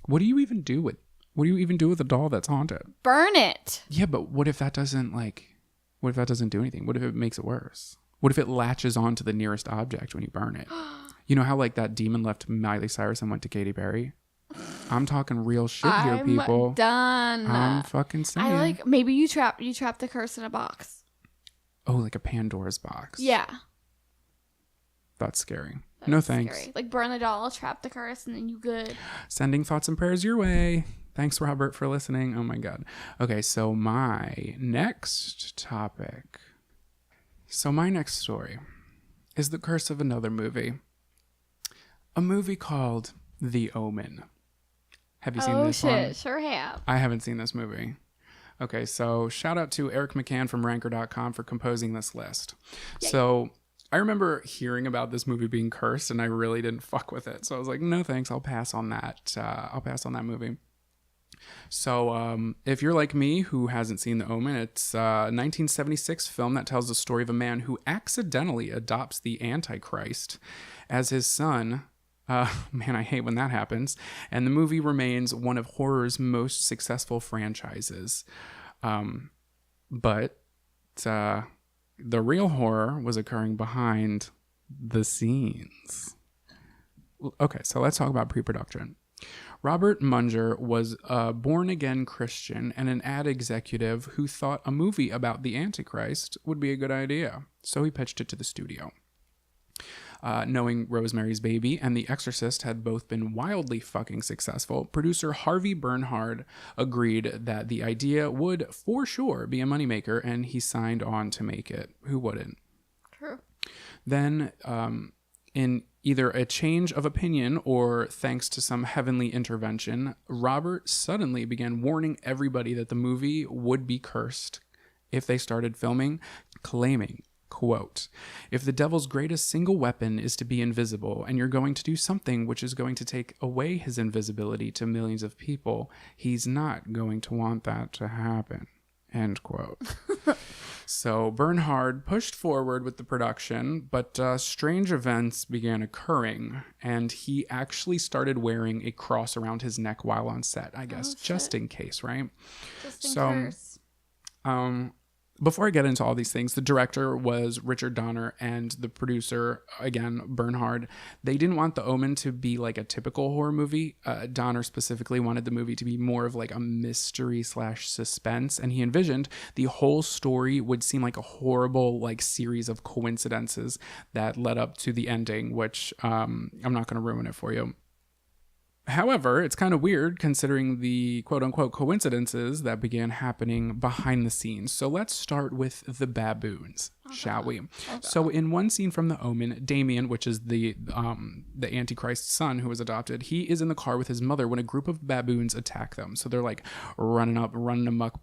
What do you even do with a doll that's haunted? Burn it. Yeah, but what if that doesn't do anything? What if it makes it worse? What if it latches on to the nearest object when you burn it? You know how like that demon left Miley Cyrus and went to Katy Perry? I'm talking real shit here, I'm people. done. I'm fucking saying. I like maybe you trap the curse in a box. Oh, like a Pandora's box. Yeah. That's scary. No thanks. Scary. Like burn the doll, trap the curse, and then you good. Sending thoughts and prayers your way. Thanks, Robert, for listening. Oh my God. Okay, so my next topic. So my next story is the curse of another movie. A movie called The Omen. Have you seen this one? Sure have. I haven't seen this movie. Okay, so shout out to Eric McCann from Ranker.com for composing this list. Yay. So I remember hearing about this movie being cursed and I really didn't fuck with it. So I was like, no thanks, I'll pass on that. I'll pass on that movie. So if you're like me who hasn't seen The Omen, it's a 1976 film that tells the story of a man who accidentally adopts the Antichrist as his son. Man, I hate when that happens. And the movie remains one of horror's most successful franchises. But the real horror was occurring behind the scenes. Okay, so let's talk about pre-production. Robert Munger was a born-again Christian and an ad executive who thought a movie about the Antichrist would be a good idea, so he pitched it to the studio. Knowing Rosemary's Baby and The Exorcist had both been wildly fucking successful, producer Harvey Bernhard agreed that the idea would for sure be a moneymaker, and he signed on to make it. Who wouldn't? True. Then, in either a change of opinion or thanks to some heavenly intervention, Robert suddenly began warning everybody that the movie would be cursed if they started filming, claiming, quote, "If the devil's greatest single weapon is to be invisible, and you're going to do something which is going to take away his invisibility to millions of people, he's not going to want that to happen," end quote. So Bernhard pushed forward with the production, but strange events began occurring, and he actually started wearing a cross around his neck while on set, I guess, just in case, right? Just in case. Before I get into all these things, the director was Richard Donner, and the producer, again, Bernhard. They didn't want The Omen to be like a typical horror movie. Donner specifically wanted the movie to be more of like a mystery / suspense, and he envisioned the whole story would seem like a horrible like series of coincidences that led up to the ending, which I'm not going to ruin it for you. However, it's kind of weird considering the quote-unquote coincidences that began happening behind the scenes. So let's start with the baboons, shall we? So in one scene from The Omen, Damien, which is the Antichrist's son who was adopted, he is in the car with his mother when a group of baboons attack them. So they're like running amok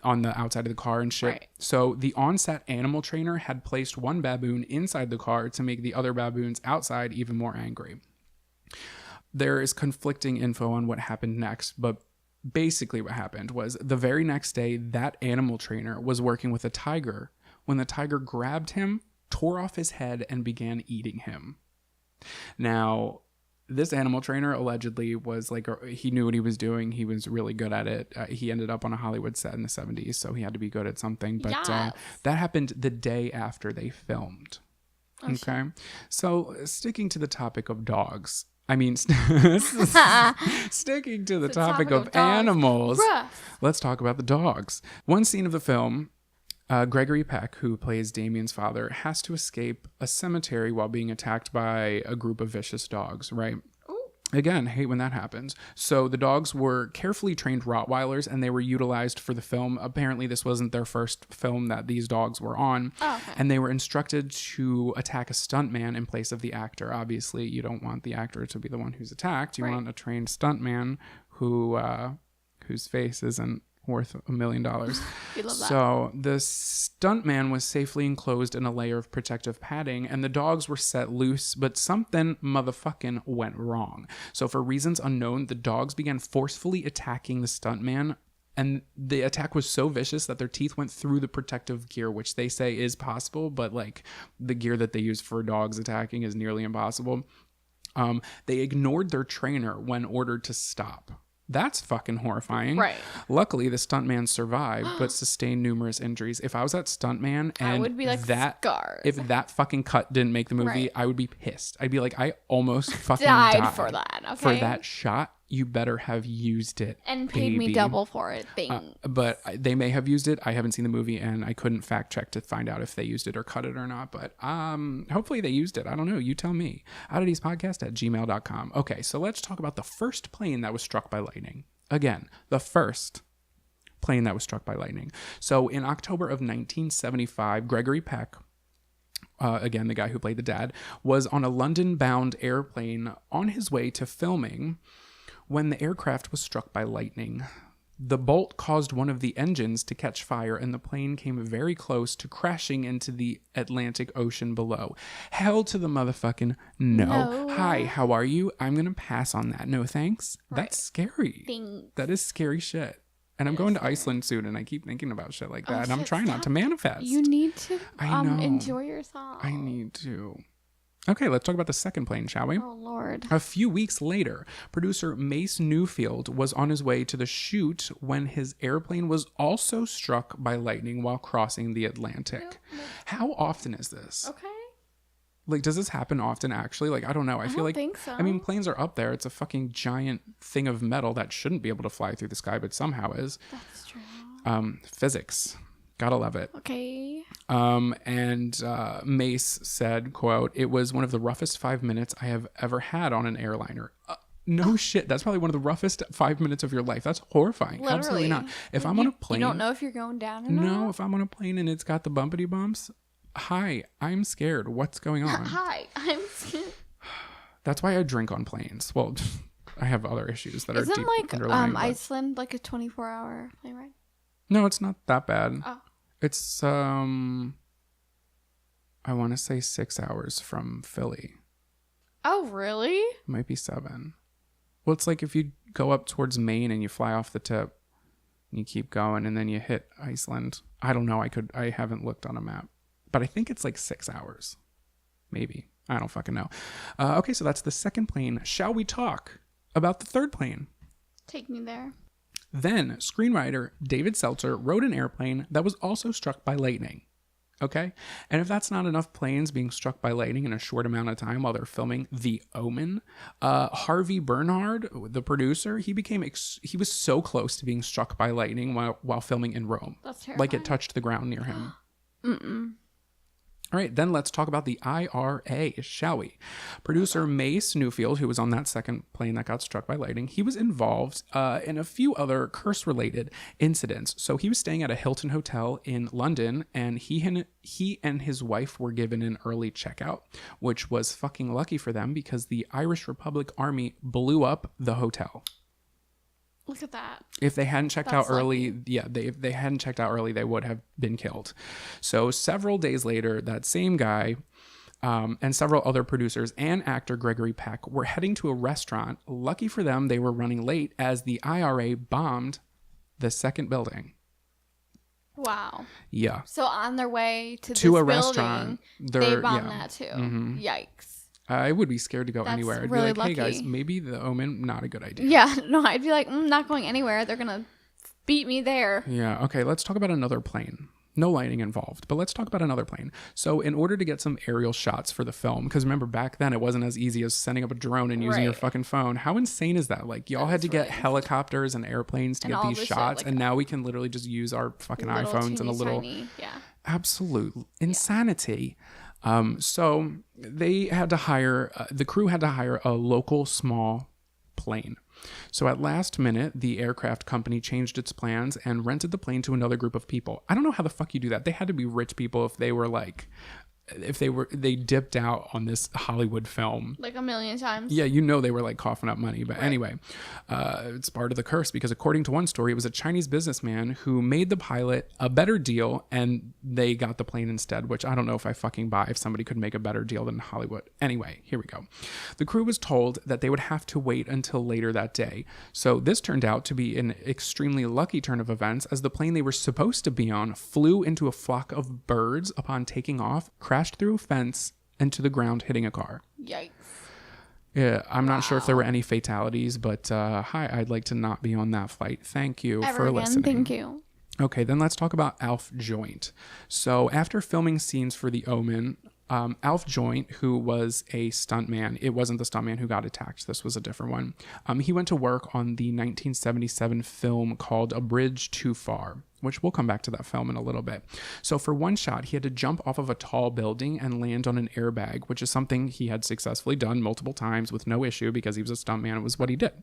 on the outside of the car and shit. Right. So the on-set animal trainer had placed one baboon inside the car to make the other baboons outside even more angry. There is conflicting info on what happened next, but basically what happened was the very next day, that animal trainer was working with a tiger when the tiger grabbed him, tore off his head, and began eating him. Now, this animal trainer allegedly was like, he knew what he was doing. He was really good at it. He ended up on a Hollywood set in the 70s, so he had to be good at something. But yes. That happened the day after they filmed. Okay? So sticking to the topic of dogs. I mean, sticking to the topic of animals, let's talk about the dogs. One scene of the film, Gregory Peck, who plays Damien's father, has to escape a cemetery while being attacked by a group of vicious dogs, right? Again, hate when that happens. So the dogs were carefully trained Rottweilers, and they were utilized for the film. Apparently, this wasn't their first film that these dogs were on. Oh, okay. And they were instructed to attack a stuntman in place of the actor. Obviously, you don't want the actor to be the one who's attacked. You want a trained stuntman whose face isn't worth $1 million. We love that. So the stuntman was safely enclosed in a layer of protective padding, and the dogs were set loose, but something motherfucking went wrong. So for reasons unknown, the dogs began forcefully attacking the stuntman, and the attack was so vicious that their teeth went through the protective gear, which they say is possible, but like the gear that they use for dogs attacking is nearly impossible. They ignored their trainer when ordered to stop. That's fucking horrifying. Right. Luckily, the stuntman survived, but sustained numerous injuries. If I was that stuntman and I would be like scarred. If that fucking cut didn't make the movie, I would be pissed. I'd be like, I almost fucking died for that. Okay. For that shot. You better have used it and paid me double for it. But they may have used it. I haven't seen the movie, and I couldn't fact check to find out if they used it or cut it or not. But hopefully they used it. I don't know. You tell me. odditiespodcast@gmail.com. Okay, so let's talk about the first plane that was struck by lightning. Again, the first plane that was struck by lightning. So in October of 1975, Gregory Peck, again, the guy who played the dad, was on a London-bound airplane on his way to filming when the aircraft was struck by lightning. The bolt caused one of the engines to catch fire, and the plane came very close to crashing into the Atlantic Ocean below. Hell to the motherfucking no. Hi, how are you? I'm going to pass on that. No, thanks. Right. That's scary. Thanks. That is scary shit. And I'm going to Iceland soon, and I keep thinking about shit like that, and I'm trying not to manifest. You need to enjoy yourself. I need to. Okay, let's talk about the second plane, shall we? Oh, Lord. A few weeks later, producer Mace Newfield was on his way to the shoot when his airplane was also struck by lightning while crossing the Atlantic. How often is this? Okay. Like, does this happen often, actually? Like, I don't know. I feel don't like, think so. I mean, planes are up there. It's a fucking giant thing of metal that shouldn't be able to fly through the sky, but somehow is. That's true. Physics. Gotta love it. Okay. And Mace said, quote, "It was one of the roughest 5 minutes I have ever had on an airliner." No shit. That's probably one of the roughest 5 minutes of your life. That's horrifying. Literally. Absolutely not. If I'm on a plane. You don't know if you're going down or No, not? if I'm on a plane and it's got the bumpity bumps, hi, I'm scared. What's going on? Hi, I'm scared. That's why I drink on planes. Well, I have other issues that are Isn't deep like underlying. But... Iceland like a 24-hour plane ride? No, it's not that bad. Oh. It's I want to say 6 hours from Philly. Oh, really? It might be 7. Well, it's like if you go up towards Maine and you fly off the tip and you keep going and then you hit Iceland. I don't know. I haven't looked on a map, but I think it's like 6 hours. Maybe. I don't fucking know. Okay, so that's the second plane. Shall we talk about the third plane? Take me there. Then, screenwriter David Seltzer wrote an airplane that was also struck by lightning. Okay? And if that's not enough planes being struck by lightning in a short amount of time while they're filming The Omen, Harvey Bernhard, the producer, he was so close to being struck by lightning while filming in Rome. That's terrifying. Like it touched the ground near him. All right, then let's talk about the IRA, shall we? Producer Mace Newfield, who was on that second plane that got struck by lightning, he was involved in a few other curse-related incidents. So he was staying at a Hilton hotel in London, and he and his wife were given an early checkout, which was fucking lucky for them because the Irish Republic Army blew up the hotel. Look at that. If they hadn't checked out That's early, lucky. if they hadn't checked out early, they would have been killed. So several days later, that same guy and several other producers and actor Gregory Peck were heading to a restaurant. Lucky for them, they were running late as the IRA bombed the second building. Wow. Yeah. So on their way to this a building, restaurant, they bombed that too. Yikes. I would be scared to go That's anywhere. I'd really be like, hey lucky. guys, maybe The Omen, not a good idea. Yeah. No, I'd be like, not going anywhere. They're going to beat me there. Yeah. Okay. Let's talk about another plane. No lightning involved, but let's talk about another plane. So in order to get some aerial shots for the film, because remember back then it wasn't as easy as sending up a drone and using your Right. fucking phone. How insane is that? Like y'all had to get helicopters and airplanes to And get all these this shit, shots, like, and now we can literally just use our fucking Little, iPhones and a teeny, little tiny, yeah. absolute insanity. So they had to hire, the crew had to hire a local small plane. So at last minute, the aircraft company changed its plans and rented the plane to another group of people. I don't know how the fuck you do that. They had to be rich people if they dipped out on this Hollywood film. Like a million times. Yeah, they were like coughing up money. But anyway, it's part of the curse because according to one story, it was a Chinese businessman who made the pilot a better deal and they got the plane instead, which I don't know if I fucking buy if somebody could make a better deal than Hollywood. Anyway, here we go. The crew was told that they would have to wait until later that day. So this turned out to be an extremely lucky turn of events as the plane they were supposed to be on flew into a flock of birds upon taking off, crashed through a fence and to the ground, hitting a car. Yikes. Yeah, I'm not sure if there were any fatalities, but hi, I'd like to not be on that flight. Thank you for listening. Thank you. Okay, then let's talk about Alf Joint. So after filming scenes for The Omen, Alf Joint, who was a stuntman, it wasn't the stuntman who got attacked, this was a different one. He went to work on the 1977 film called A Bridge Too Far, which we'll come back to that film in a little bit. So for one shot, he had to jump off of a tall building and land on an airbag, which is something he had successfully done multiple times with no issue because he was a stuntman. It was what he did.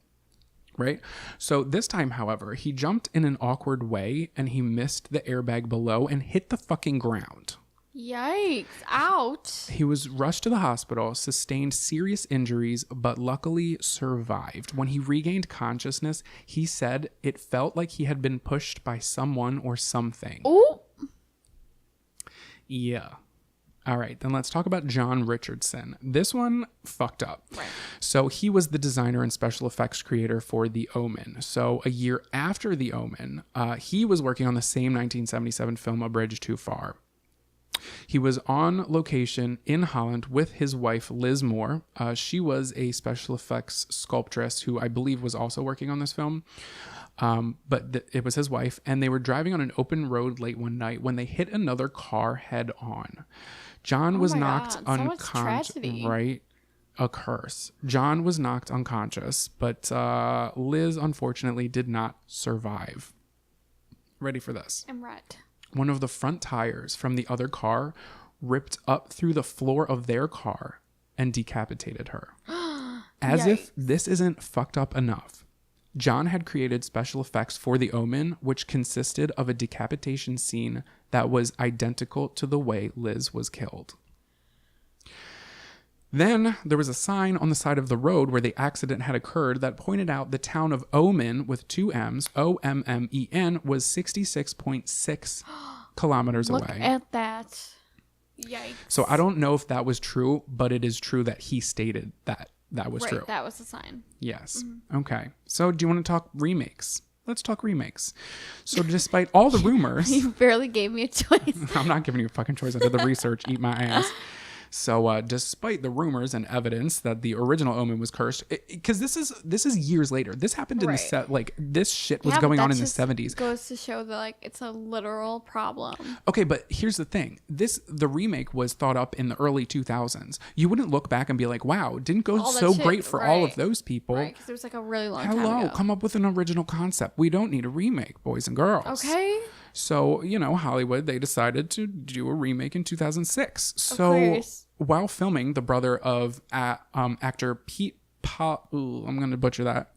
Right? So this time, however, he jumped in an awkward way and he missed the airbag below and hit the fucking ground. Yikes. Out. He was rushed to the hospital, sustained serious injuries, but luckily survived. When he regained consciousness, he said it felt like he had been pushed by someone or something. Ooh. Yeah. All right, then let's talk about John Richardson. This one fucked up. Right. So he was the designer and special effects creator for The Omen. So a year after The Omen, he was working on the same 1977 film, A Bridge Too Far. He was on location in Holland with his wife, Liz Moore. She was a special effects sculptress who I believe was also working on this film. But it was his wife, and they were driving on an open road late one night when they hit another car head on. John was my knocked God, so much unconscious. tragedy. Right? A curse. John was knocked unconscious, but Liz unfortunately did not survive. Ready for this? I'm right. One of the front tires from the other car ripped up through the floor of their car and decapitated her. As if this isn't fucked up enough, John had created special effects for The Omen, which consisted of a decapitation scene that was identical to the way Liz was killed. Then there was a sign on the side of the road where the accident had occurred that pointed out the town of Omen with 2 M's, Ommen, was 66.6 kilometers Look away. at that. Yikes. So I don't know if that was true, but it is true that he stated that was right, true. that was the sign. Yes. Okay. So do you want to talk remakes? Let's talk remakes. So despite all the rumors... You barely gave me a choice. I'm not giving you a fucking choice. I did the research. Eat my ass. So despite the rumors and evidence that the original Omen was cursed, because this is years later. This happened in this shit was going on in the 70s. Goes to show that it's a literal problem. Okay, but here's the thing. The remake was thought up in the early 2000s. You wouldn't look back and be like, wow, didn't go so great for all of those people. Right, because it was a really long time ago. Hello, come up with an original concept. We don't need a remake, boys and girls. Okay. So, Hollywood, they decided to do a remake in 2006. So, while filming, the brother of actor Pete I'm going to butcher that.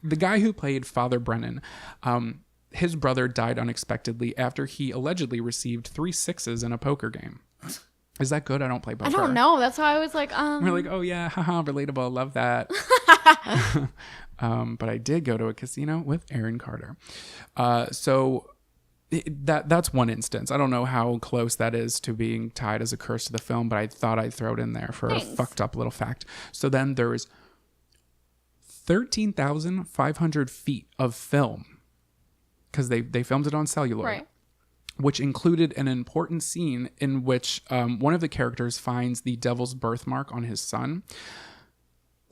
The guy who played Father Brennan, his brother died unexpectedly after he allegedly received 3 sixes in a poker game. Is that good? I don't play poker. I don't know. That's why I was like, We're like, oh yeah, haha, relatable. Love that. But I did go to a casino with Aaron Carter. So that's one instance. I don't know how close that is to being tied as a curse to the film, but I thought I'd throw it in there for a fucked up little fact. So then there was 13,500 feet of film because they filmed it on celluloid. right. Which included an important scene in which one of the characters finds the devil's birthmark on his son.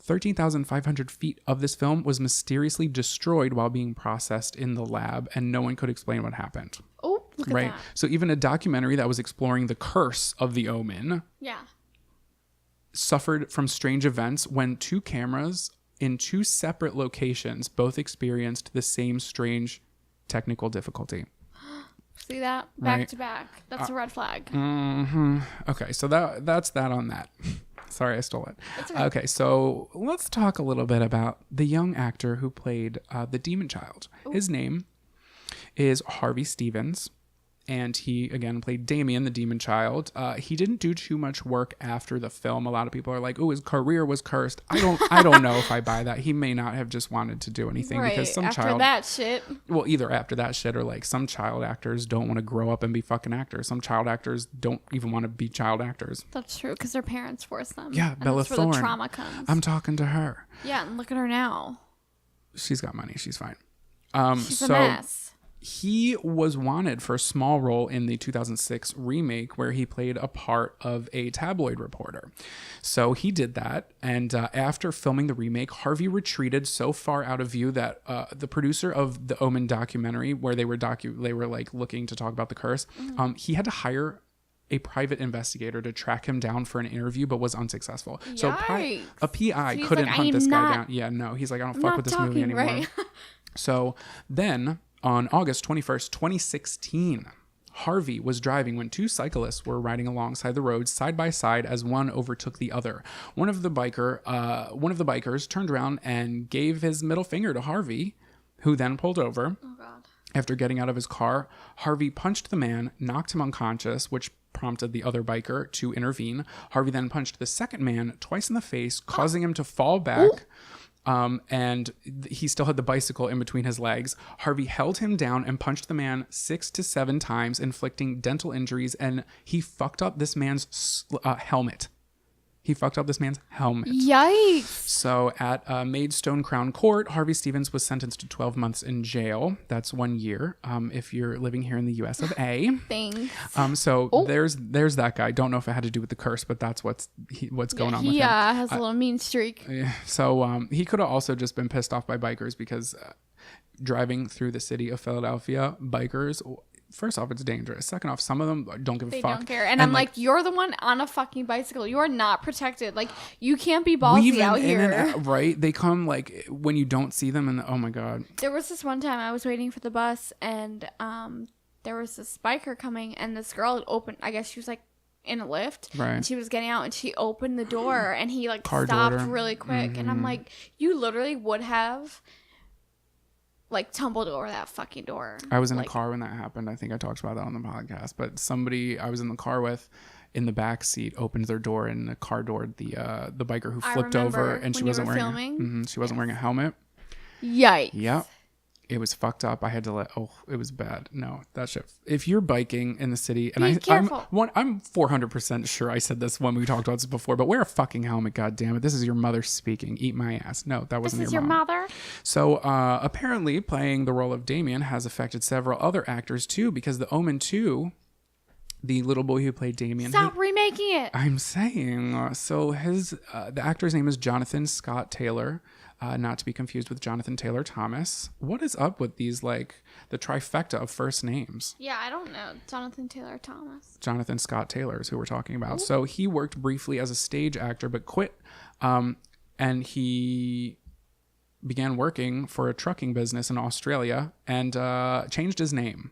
13,500 feet of this film was mysteriously destroyed while being processed in the lab, and no one could explain what happened. Oh, look at that. So even a documentary that was exploring the curse of the Omen suffered from strange events when 2 cameras in 2 separate locations both experienced the same strange technical difficulty. See that? Back to back. That's a red flag. Okay, so that's that on that. Sorry, I stole it. Okay. Okay, so let's talk a little bit about the young actor who played the demon child. Ooh. His name is Harvey Stevens, and he, again, played Damien, the demon child. He didn't do too much work after the film. A lot of people are like, oh, his career was cursed. I don't know if I buy that. He may not have just wanted to do anything because some after child... that shit. Well, either after that shit or some child actors don't want to grow up and be fucking actors. Some child actors don't even want to be child actors. That's true because their parents force them. Yeah, Bella that's Thorne. Where the trauma comes. I'm talking to her. Yeah, and look at her now. She's got money. She's fine. She's a mess. He was wanted for a small role in the 2006 remake where he played a part of a tabloid reporter. So he did that. And after filming the remake, Harvey retreated so far out of view that the producer of the Omen documentary, where they were looking to talk about the curse, he had to hire a private investigator to track him down for an interview, but was unsuccessful. Yikes. So a PI so couldn't hunt this guy down. Yeah, no, he's like, I don't fuck with this movie anymore. Right? So then on August 21st, 2016, Harvey was driving when 2 cyclists were riding alongside the road side by side as one overtook the other. One of the bikers turned around and gave his middle finger to Harvey, who then pulled over. Oh God. After getting out of his car, Harvey punched the man, knocked him unconscious, which prompted the other biker to intervene. Harvey then punched the second man twice in the face, causing him to fall back. And he still had the bicycle in between his legs. Harvey held him down and punched the man 6 to 7 times, inflicting dental injuries, and he fucked up this man's helmet. Yikes. So at Maidstone Crown Court, Harvey Stevens was sentenced to 12 months in jail. That's 1 year if you're living here in the US of A. Thanks. There's that guy. Don't know if it had to do with the curse, but that's what's going on with him. Yeah, has a little mean streak. So he could have also just been pissed off by bikers because driving through the city of Philadelphia, bikers, first off, it's dangerous. Second off, some of them don't give a fuck. They don't care. And I'm like, you're the one on a fucking bicycle. You are not protected. Like, you can't be ballsy out here. Right? They come like when you don't see them, and oh my God. There was this one time I was waiting for the bus, and there was this biker coming, and this girl had opened, I guess she was like in a lift, right? And she was getting out, and she opened the door, and he like stopped really quick. And I'm like, you literally would have like tumbled over that fucking door. I was in a car when that happened. I think I talked about that on the podcast. But somebody I was in the car with, in the back seat, opened their door, and the car door, the biker who flipped over, and she wasn't wearing she wasn't wearing a helmet. Yikes. Yep. It was fucked up. I had to it was bad. No, that shit. If you're biking in the city, and I'm 400% sure I said this when we talked about this before, but wear a fucking helmet, goddammit. This is your mother speaking. Eat my ass. No, that wasn't your mom. This is your mother? So apparently playing the role of Damien has affected several other actors too, because The Omen 2, the little boy who played Damien. Stop remaking it. I'm saying. So the actor's name is Jonathan Scott Taylor. Not to be confused with Jonathan Taylor Thomas. What is up with these, like, the trifecta of first names? Yeah, I don't know. Jonathan Taylor Thomas. Jonathan Scott Taylor is who we're talking about. Ooh. So he worked briefly as a stage actor, but quit. And he began working for a trucking business in Australia and changed his name.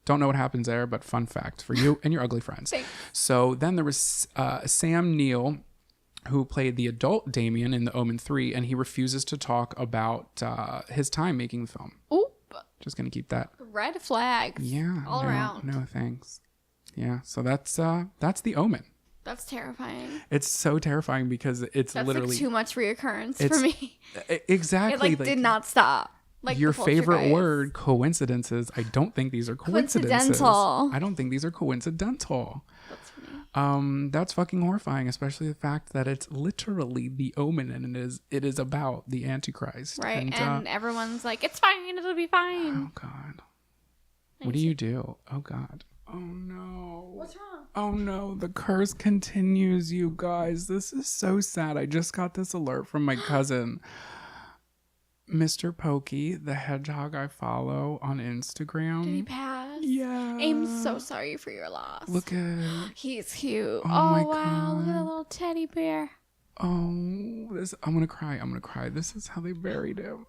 Don't know what happens there, but fun fact for you and your ugly friends. Thanks. So then there was Sam Neill, who played the adult Damien in The Omen 3, and he refuses to talk about his time making the film. Oop. Just gonna keep that. Red flags. Yeah. All around. No thanks. Yeah. So that's The Omen. That's terrifying. It's so terrifying because it's that's literally like too much reoccurrence for me. Exactly. It like did not stop. Like your favorite word, coincidences. I don't think these are coincidences. Coincidental. I don't think these are coincidental. That's funny. That's fucking horrifying, especially the fact that it's literally The Omen, and it is about the Antichrist. Right, and everyone's like, it's fine, it'll be fine. Oh God. What do you do? Oh God. Oh no. What's wrong? Oh no, the curse continues, you guys. This is so sad. I just got this alert from my cousin. Mr. Pokee, the hedgehog I follow on Instagram. Did he pass? Yeah. I'm so sorry for your loss. Look at He's cute. Oh my wow, God. look at that little teddy bear. Oh, I'm gonna cry. This is how they buried him.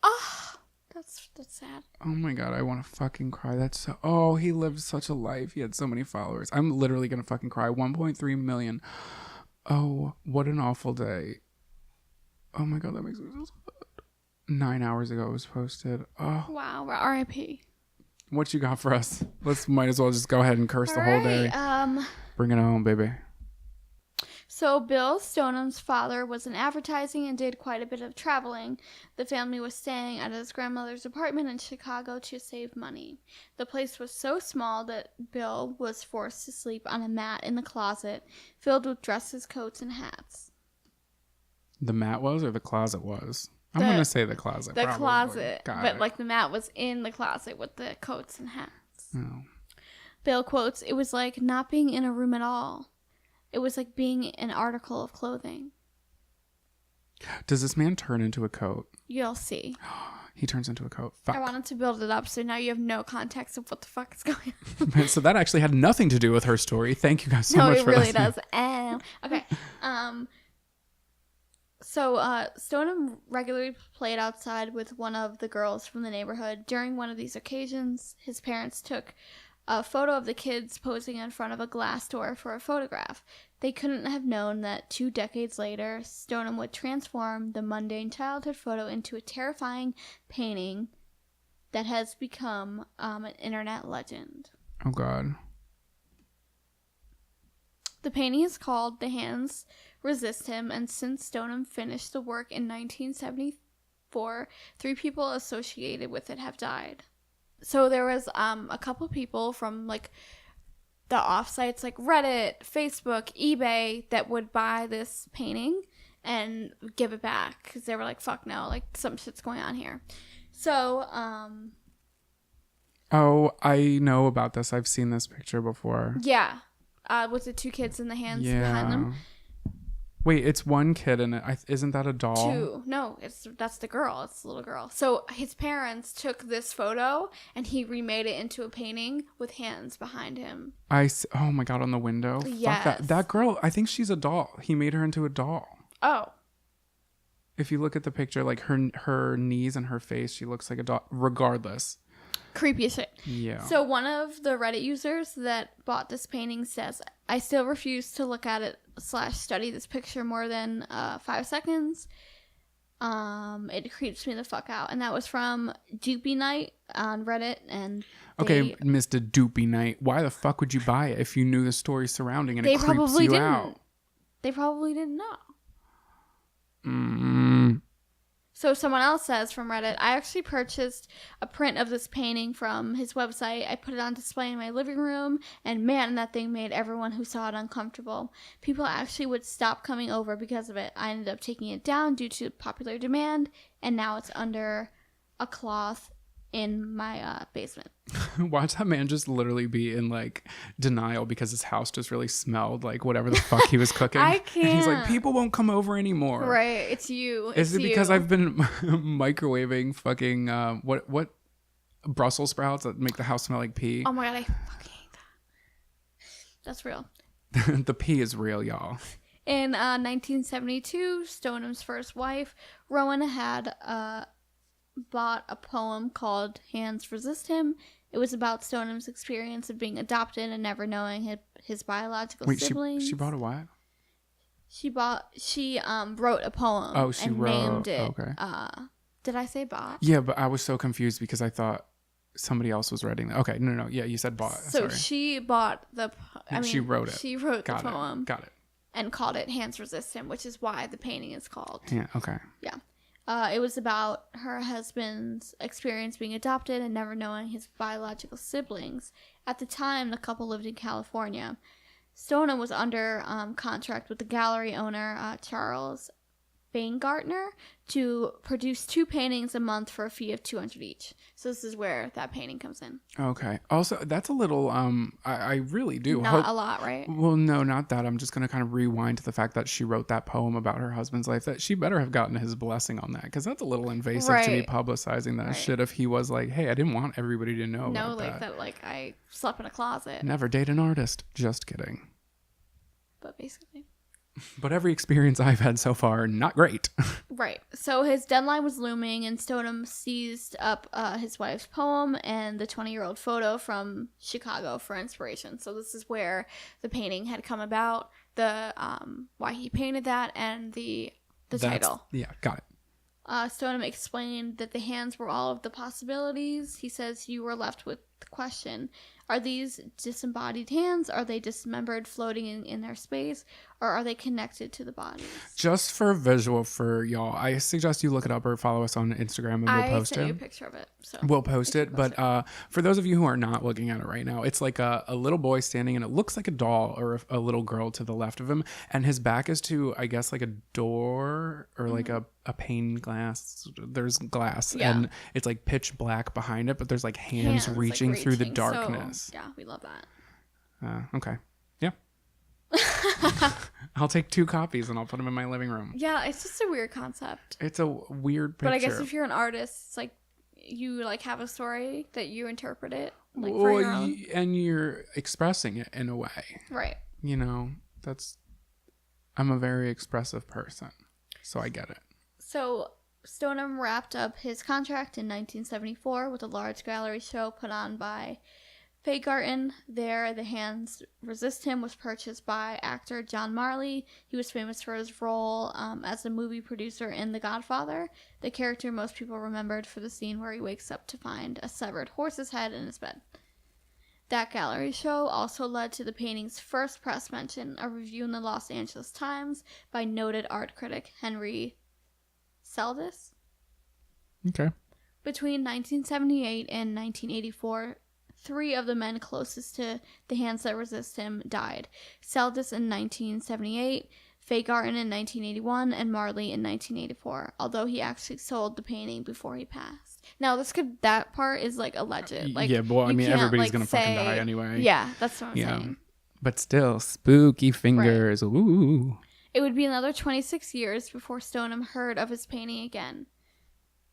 Oh, that's sad. Oh my God, I want to fucking cry. Oh, he lived such a life. He had so many followers. I'm literally gonna fucking cry. 1.3 million. Oh, what an awful day. Oh my God, that makes me so sad. 9 hours ago it was posted. Oh wow, R.I.P. What you got for us? Might as well just go ahead and curse the whole day. Bring it on, baby. So Bill Stoneham's father was in advertising and did quite a bit of traveling. The family was staying at his grandmother's apartment in Chicago to save money. The place was so small that Bill was forced to sleep on a mat in the closet filled with dresses, coats, and hats. The mat was, or the closet was? I'm going to say the closet. The probably. closet. Got it. Like the mat was in the closet with the coats and hats. Oh. Bill quotes, "It was like not being in a room at all. It was like being an article of clothing." Does this man turn into a coat? You'll see. He turns into a coat. Fuck. I wanted to build it up so now you have no context of what the fuck is going on. So that actually had nothing to do with her story. Thank you guys so much for listening. No, it really does. Okay. So Stoneham regularly played outside with one of the girls from the neighborhood. During one of these occasions, his parents took a photo of the kids posing in front of a glass door for a photograph. They couldn't have known that 2 decades later, Stoneham would transform the mundane childhood photo into a terrifying painting that has become an internet legend. Oh, God. The painting is called The Hands Resist Him, and since Stoneham finished the work in 1974, 3 people associated with it have died. So there was a couple people from like the offsites like Reddit, Facebook, eBay that would buy this painting and give it back because they were like, fuck no, like some shit's going on here. So oh, I know about this. I've seen this picture before. Yeah. With the 2 kids in the hands behind them. Wait, it's one kid in it. Isn't that a doll? Two. No, that's the girl. It's the little girl. So his parents took this photo and he remade it into a painting with hands behind him. Oh my God, on the window? Yes. Fuck that girl, I think she's a doll. He made her into a doll. Oh. If you look at the picture, like her knees and her face, she looks like a doll. Regardless. Creepy as shit. Yeah. So one of the Reddit users that bought this painting says, I still refuse to look at it / study this picture more than 5 seconds. It creeps me the fuck out. And that was from Doopy Night on Reddit. And okay, Mr. Doopy Night, why the fuck would you buy it if you knew the story surrounding it? It creeps you out. They probably didn't know. Mm. So someone else says from Reddit, I actually purchased a print of this painting from his website. I put it on display in my living room, and man, that thing made everyone who saw it uncomfortable. People actually would stop coming over because of it. I ended up taking it down due to popular demand, and now it's under a cloth in my basement. Watch that man just literally be in like denial because his house just really smelled like whatever the fuck he was cooking. I can't. And he's like, people won't come over anymore. Right, it's you. Is it because I've been microwaving fucking what Brussels sprouts that make the house smell like pee? Oh my God, I fucking hate that. That's real. The pee is real, y'all. In 1972, Stonem's first wife, Rowan, had bought a poem called Hands Resist Him. It was about Stonem's experience of being adopted and never knowing his biological siblings. She bought a what? She wrote a poem. Oh, she and wrote. named it. Okay. Did I say bought? Yeah, but I was so confused because I thought somebody else was writing that. Okay, no. Yeah, you said bought. So Sorry. she bought she wrote it. She wrote Got the it. poem. Got it. And called it Hands Resist Him, which is why the painting is called. Yeah. Okay. Yeah. It was about her husband's experience being adopted and never knowing his biological siblings. At the time, the couple lived in California. Stoneham was under contract with the gallery owner, Charles Baingartner, to produce 2 paintings a month for a fee of $200 each. So this is where that painting comes in. Okay. Also, that's a little, I really do Not a lot, right? Well, no, not that. I'm just going to kind of rewind to the fact that she wrote that poem about her husband's life, that she better have gotten his blessing on that, because that's a little invasive to be publicizing that shit if he was like, hey, I didn't want everybody to know about that. Like I slept in a closet. Never date an artist. Just kidding. But basically. But every experience I've had so far, not great. Right. So his deadline was looming, and Stoneham seized up his wife's poem and the 20-year-old photo from Chicago for inspiration. So this is where the painting had come about, the why he painted that, and the title. Yeah, got it. Stoneham explained that the hands were all of the possibilities. He says you were left with the question, are these disembodied hands? Are they dismembered, floating in their space? Or are they connected to the bodies? Just for a visual for y'all, I suggest you look it up or follow us on Instagram and we'll post it. I sent you a picture of it. So we'll post it. But for those of you who are not looking at it right now, it's like a little boy standing, and it looks like a doll or a little girl to the left of him. And his back is to, I guess, like a door or like a pane glass. There's glass. Yeah. And it's like pitch black behind it, but there's like hands reaching through the darkness. So, yeah, we love that. Okay. Yeah. I'll take 2 copies and I'll put them in my living room. Yeah, it's just a weird concept. It's a weird picture. But I guess if you're an artist, it's like you like have a story that you interpret it like for your own. And you're expressing it in a way. Right. You know, I'm a very expressive person, so I get it. So Stoneham wrapped up his contract in 1974 with a large gallery show put on by Faygarten. There, The Hands Resist Him was purchased by actor John Marley. He was famous for his role as a movie producer in The Godfather, the character most people remembered for the scene where he wakes up to find a severed horse's head in his bed. That gallery show also led to the painting's first press mention, a review in the Los Angeles Times by noted art critic Henry Seldis. Okay. Between 1978 and 1984, 3 of the men closest to The Hands That Resist Him died. Seldis in 1978, Faygarten in 1981, and Marley in 1984, although he actually sold the painting before he passed. Now, that part is like alleged. Like, yeah, well, I mean, everybody's going to fucking say, die anyway. Yeah, that's what I'm saying. But still, spooky fingers. Right. Ooh. It would be another 26 years before Stoneham heard of his painting again.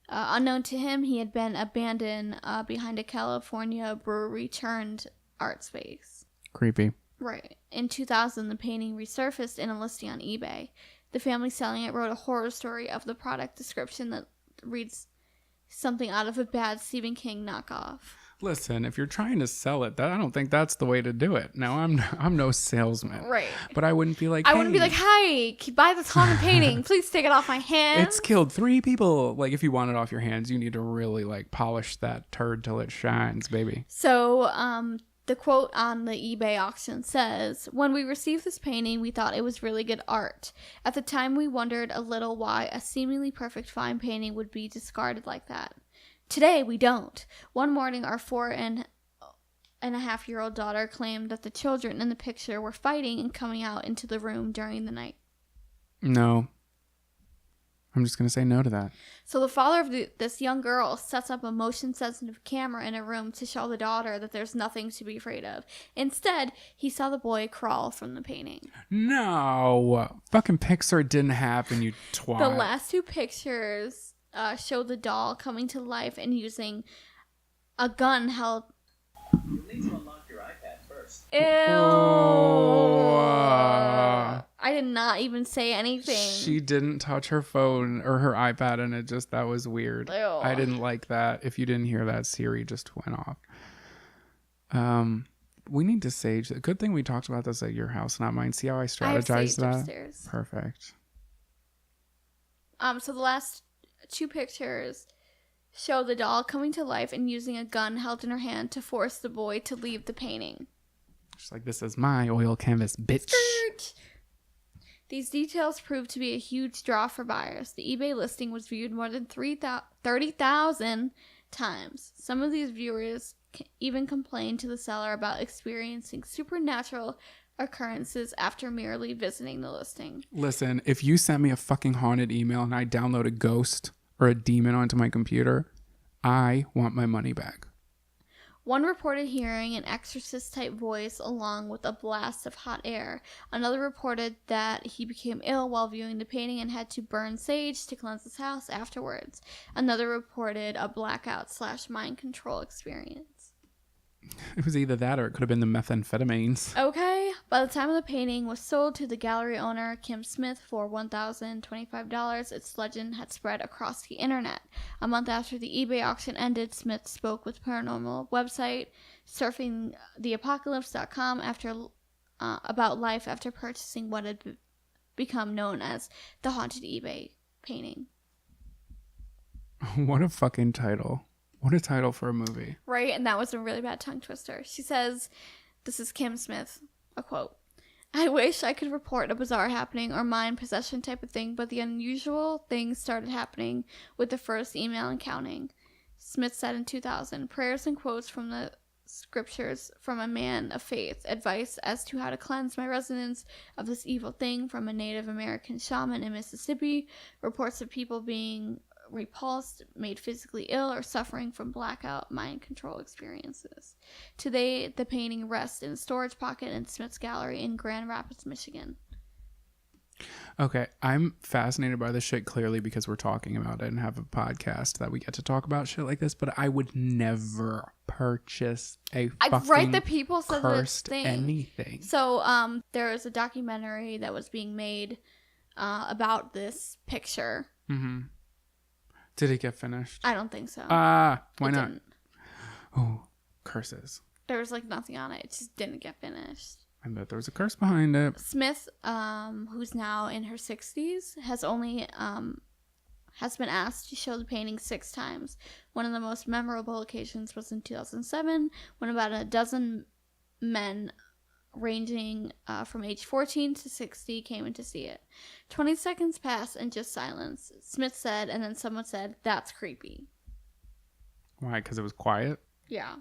Unknown to him, he had been abandoned behind a California brewery turned art space. Creepy. Right. In 2000, the painting resurfaced in a listing on eBay. The family selling it wrote a horror story of the product description that reads something out of a bad Stephen King knockoff. Listen, if you're trying to sell it, I don't think that's the way to do it. Now, I'm no salesman. Right. But I wouldn't be like, I wouldn't be like, hi, buy this haunted painting. Please take it off my hands. It's killed 3 people. Like, if you want it off your hands, you need to really, like, polish that turd till it shines, baby. So, the quote on the eBay auction says, "When we received this painting, we thought it was really good art. At the time, we wondered a little why a seemingly perfect fine painting would be discarded like that. Today, we don't. One morning, our 4.5-year-old daughter claimed that the children in the picture were fighting and coming out into the room during the night." No. I'm just going to say no to that. So the father of this young girl sets up a motion-sensitive camera in a room to show the daughter that there's nothing to be afraid of. Instead, he saw the boy crawl from the painting. No. Fucking Pixar didn't happen, you twat. The last 2 pictures show the doll coming to life and using a gun held... You'll need to unlock your iPad first. Ew. Oh. I did not even say anything. She didn't touch her phone or her iPad, and that was weird. Ew. I didn't like that. If you didn't hear that, Siri just went off. We need to sage. Good thing we talked about this at your house, not mine. See how I strategized that? Upstairs. Perfect. So the last 2 pictures show the doll coming to life and using a gun held in her hand to force the boy to leave the painting. She's like, "This is my oil canvas, bitch." Skirt. These details proved to be a huge draw for buyers. The eBay listing was viewed more than 30,000 times. Some of these viewers even complained to the seller about experiencing supernatural occurrences after merely visiting the listing. Listen, if you sent me a fucking haunted email and I download a ghost or a demon onto my computer, I want my money back. One reported hearing an exorcist-type voice along with a blast of hot air. Another reported that he became ill while viewing the painting and had to burn sage to cleanse his house afterwards. Another reported a blackout/mind control experience. It was either that or it could have been the methamphetamines. Okay, by the time of the painting was sold to the gallery owner, Kim Smith, for $1,025, its legend had spread across the internet. A month after the eBay auction ended, Smith spoke with paranormal website surfingtheapocalypse.com about life after purchasing what had become known as the haunted eBay painting. What a fucking title. What a title for a movie. Right, and that was a really bad tongue twister. She says, this is Kim Smith, a quote, "I wish I could report a bizarre happening or mind possession type of thing, but the unusual things started happening with the first email and counting." Smith said in 2000, "Prayers and quotes from the scriptures from a man of faith, advice as to how to cleanse my residence of this evil thing from a Native American shaman in Mississippi, reports of people being repulsed, made physically ill, or suffering from blackout mind control experiences. Today, the painting rests in a storage pocket in Smith's gallery in Grand Rapids, Michigan." Okay, I'm fascinated by this shit clearly because we're talking about it and have a podcast that we get to talk about shit like this, but I would never purchase a fucking the people said cursed thing. anything. So, there was a documentary that was being made about this picture. Mm-hmm. Did it get finished? I don't think so. Why It not? didn't. Oh, curses. There was like nothing on it. It just didn't get finished. I bet there was a curse behind it. Smith, who's now in her 60s, has only has been asked to show the painting 6 times. One of the most memorable occasions was in 2007 when about a dozen men ranging from age 14 to 60 came in to see it. 20 seconds passed and just silence. Smith said, and then someone said, "That's creepy." Why? Because it was quiet? Yeah.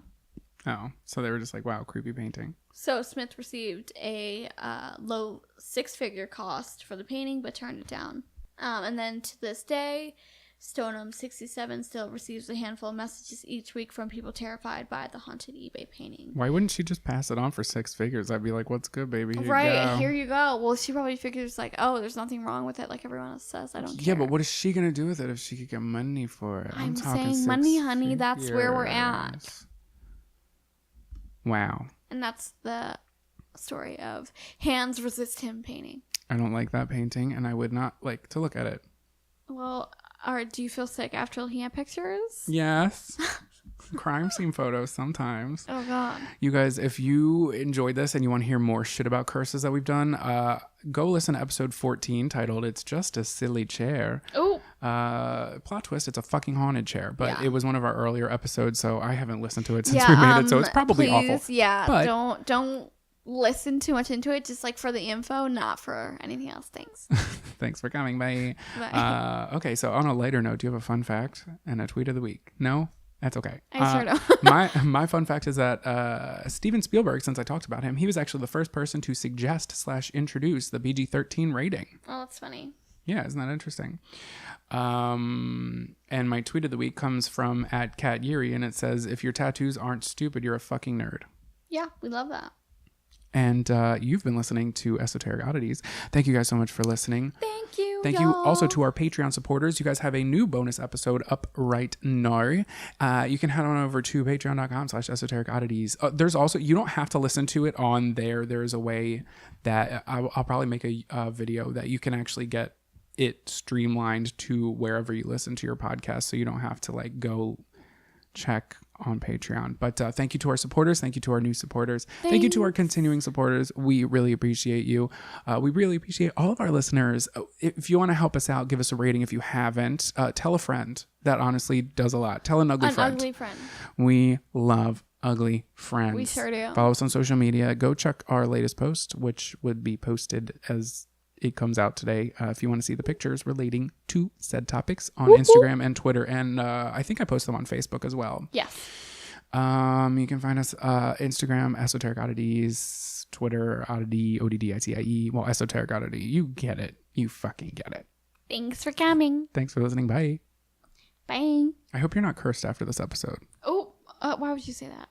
Oh, so they were just like, wow, creepy painting. So Smith received a low 6-figure cost for the painting, but turned it down. And then to this day, Stoneham 67 still receives a handful of messages each week from people terrified by the haunted eBay painting. Why wouldn't she just pass it on for 6 figures? I'd be like, what's good, baby? Here Right, you go. here you go. Well, she probably figures like, oh, there's nothing wrong with it like everyone else says. I don't care. Yeah, but what is she going to do with it if she could get money for it? I'm talking saying 6 money, honey. That's where we're at. figures. Wow. And that's the story of Hands Resist Him painting. I don't like that painting, and I would not like to look at it. Well, or do you feel sick after looking at pictures? Yes. Crime scene photos sometimes. Oh, God. You guys, if you enjoyed this and you want to hear more shit about curses that we've done, go listen to episode 14 titled It's Just a Silly Chair. Oh. Plot twist, it's a fucking haunted chair. But Yeah. it was one of our earlier episodes, so I haven't listened to it since we made it, so it's probably please, awful. Yeah, But- don't listen too much into it, just like for the info, not for anything else. Thanks. Thanks for coming. Bye. Bye. Okay, so on a lighter note, do you have a fun fact and a tweet of the week? No? That's okay. I sure don't. my fun fact is that Steven Spielberg, since I talked about him, he was actually the first person to suggest / introduce the PG-13 rating. Oh, that's funny. Yeah, isn't that interesting? And my tweet of the week comes from @CatYuri, and it says, if your tattoos aren't stupid, you're a fucking nerd. Yeah, we love that. And you've been listening to Esoteric Oddities. Thank you guys so much for listening. Thank you. Thank you also to our Patreon supporters. You guys have a new bonus episode up right now. You can head on over to patreon.com/esoteric oddities. There's also, you don't have to listen to it on there. There's a way that I'll probably make a video that you can actually get it streamlined to wherever you listen to your podcast. So you don't have to like go check on Patreon. But thank you to our supporters. Thank you to our new supporters. Thank you to our continuing supporters. We really appreciate you. We really appreciate all of our listeners. If you want to help us out, give us a rating if you haven't. Tell a friend. That honestly does a lot. Tell an ugly friend. Ugly friend. We love ugly friends. We sure do. Follow us on social media. Go check our latest post, which would be posted as it comes out today. If you want to see the pictures relating to said topics on Instagram and Twitter. And I think I post them on Facebook as well. Yes. You can find us Instagram, Esoteric Oddities, Twitter, Oddity, ODDITIE. Well, Esoteric Oddity. You get it. You fucking get it. Thanks for coming. Thanks for listening. Bye. Bye. I hope you're not cursed after this episode. Oh, why would you say that?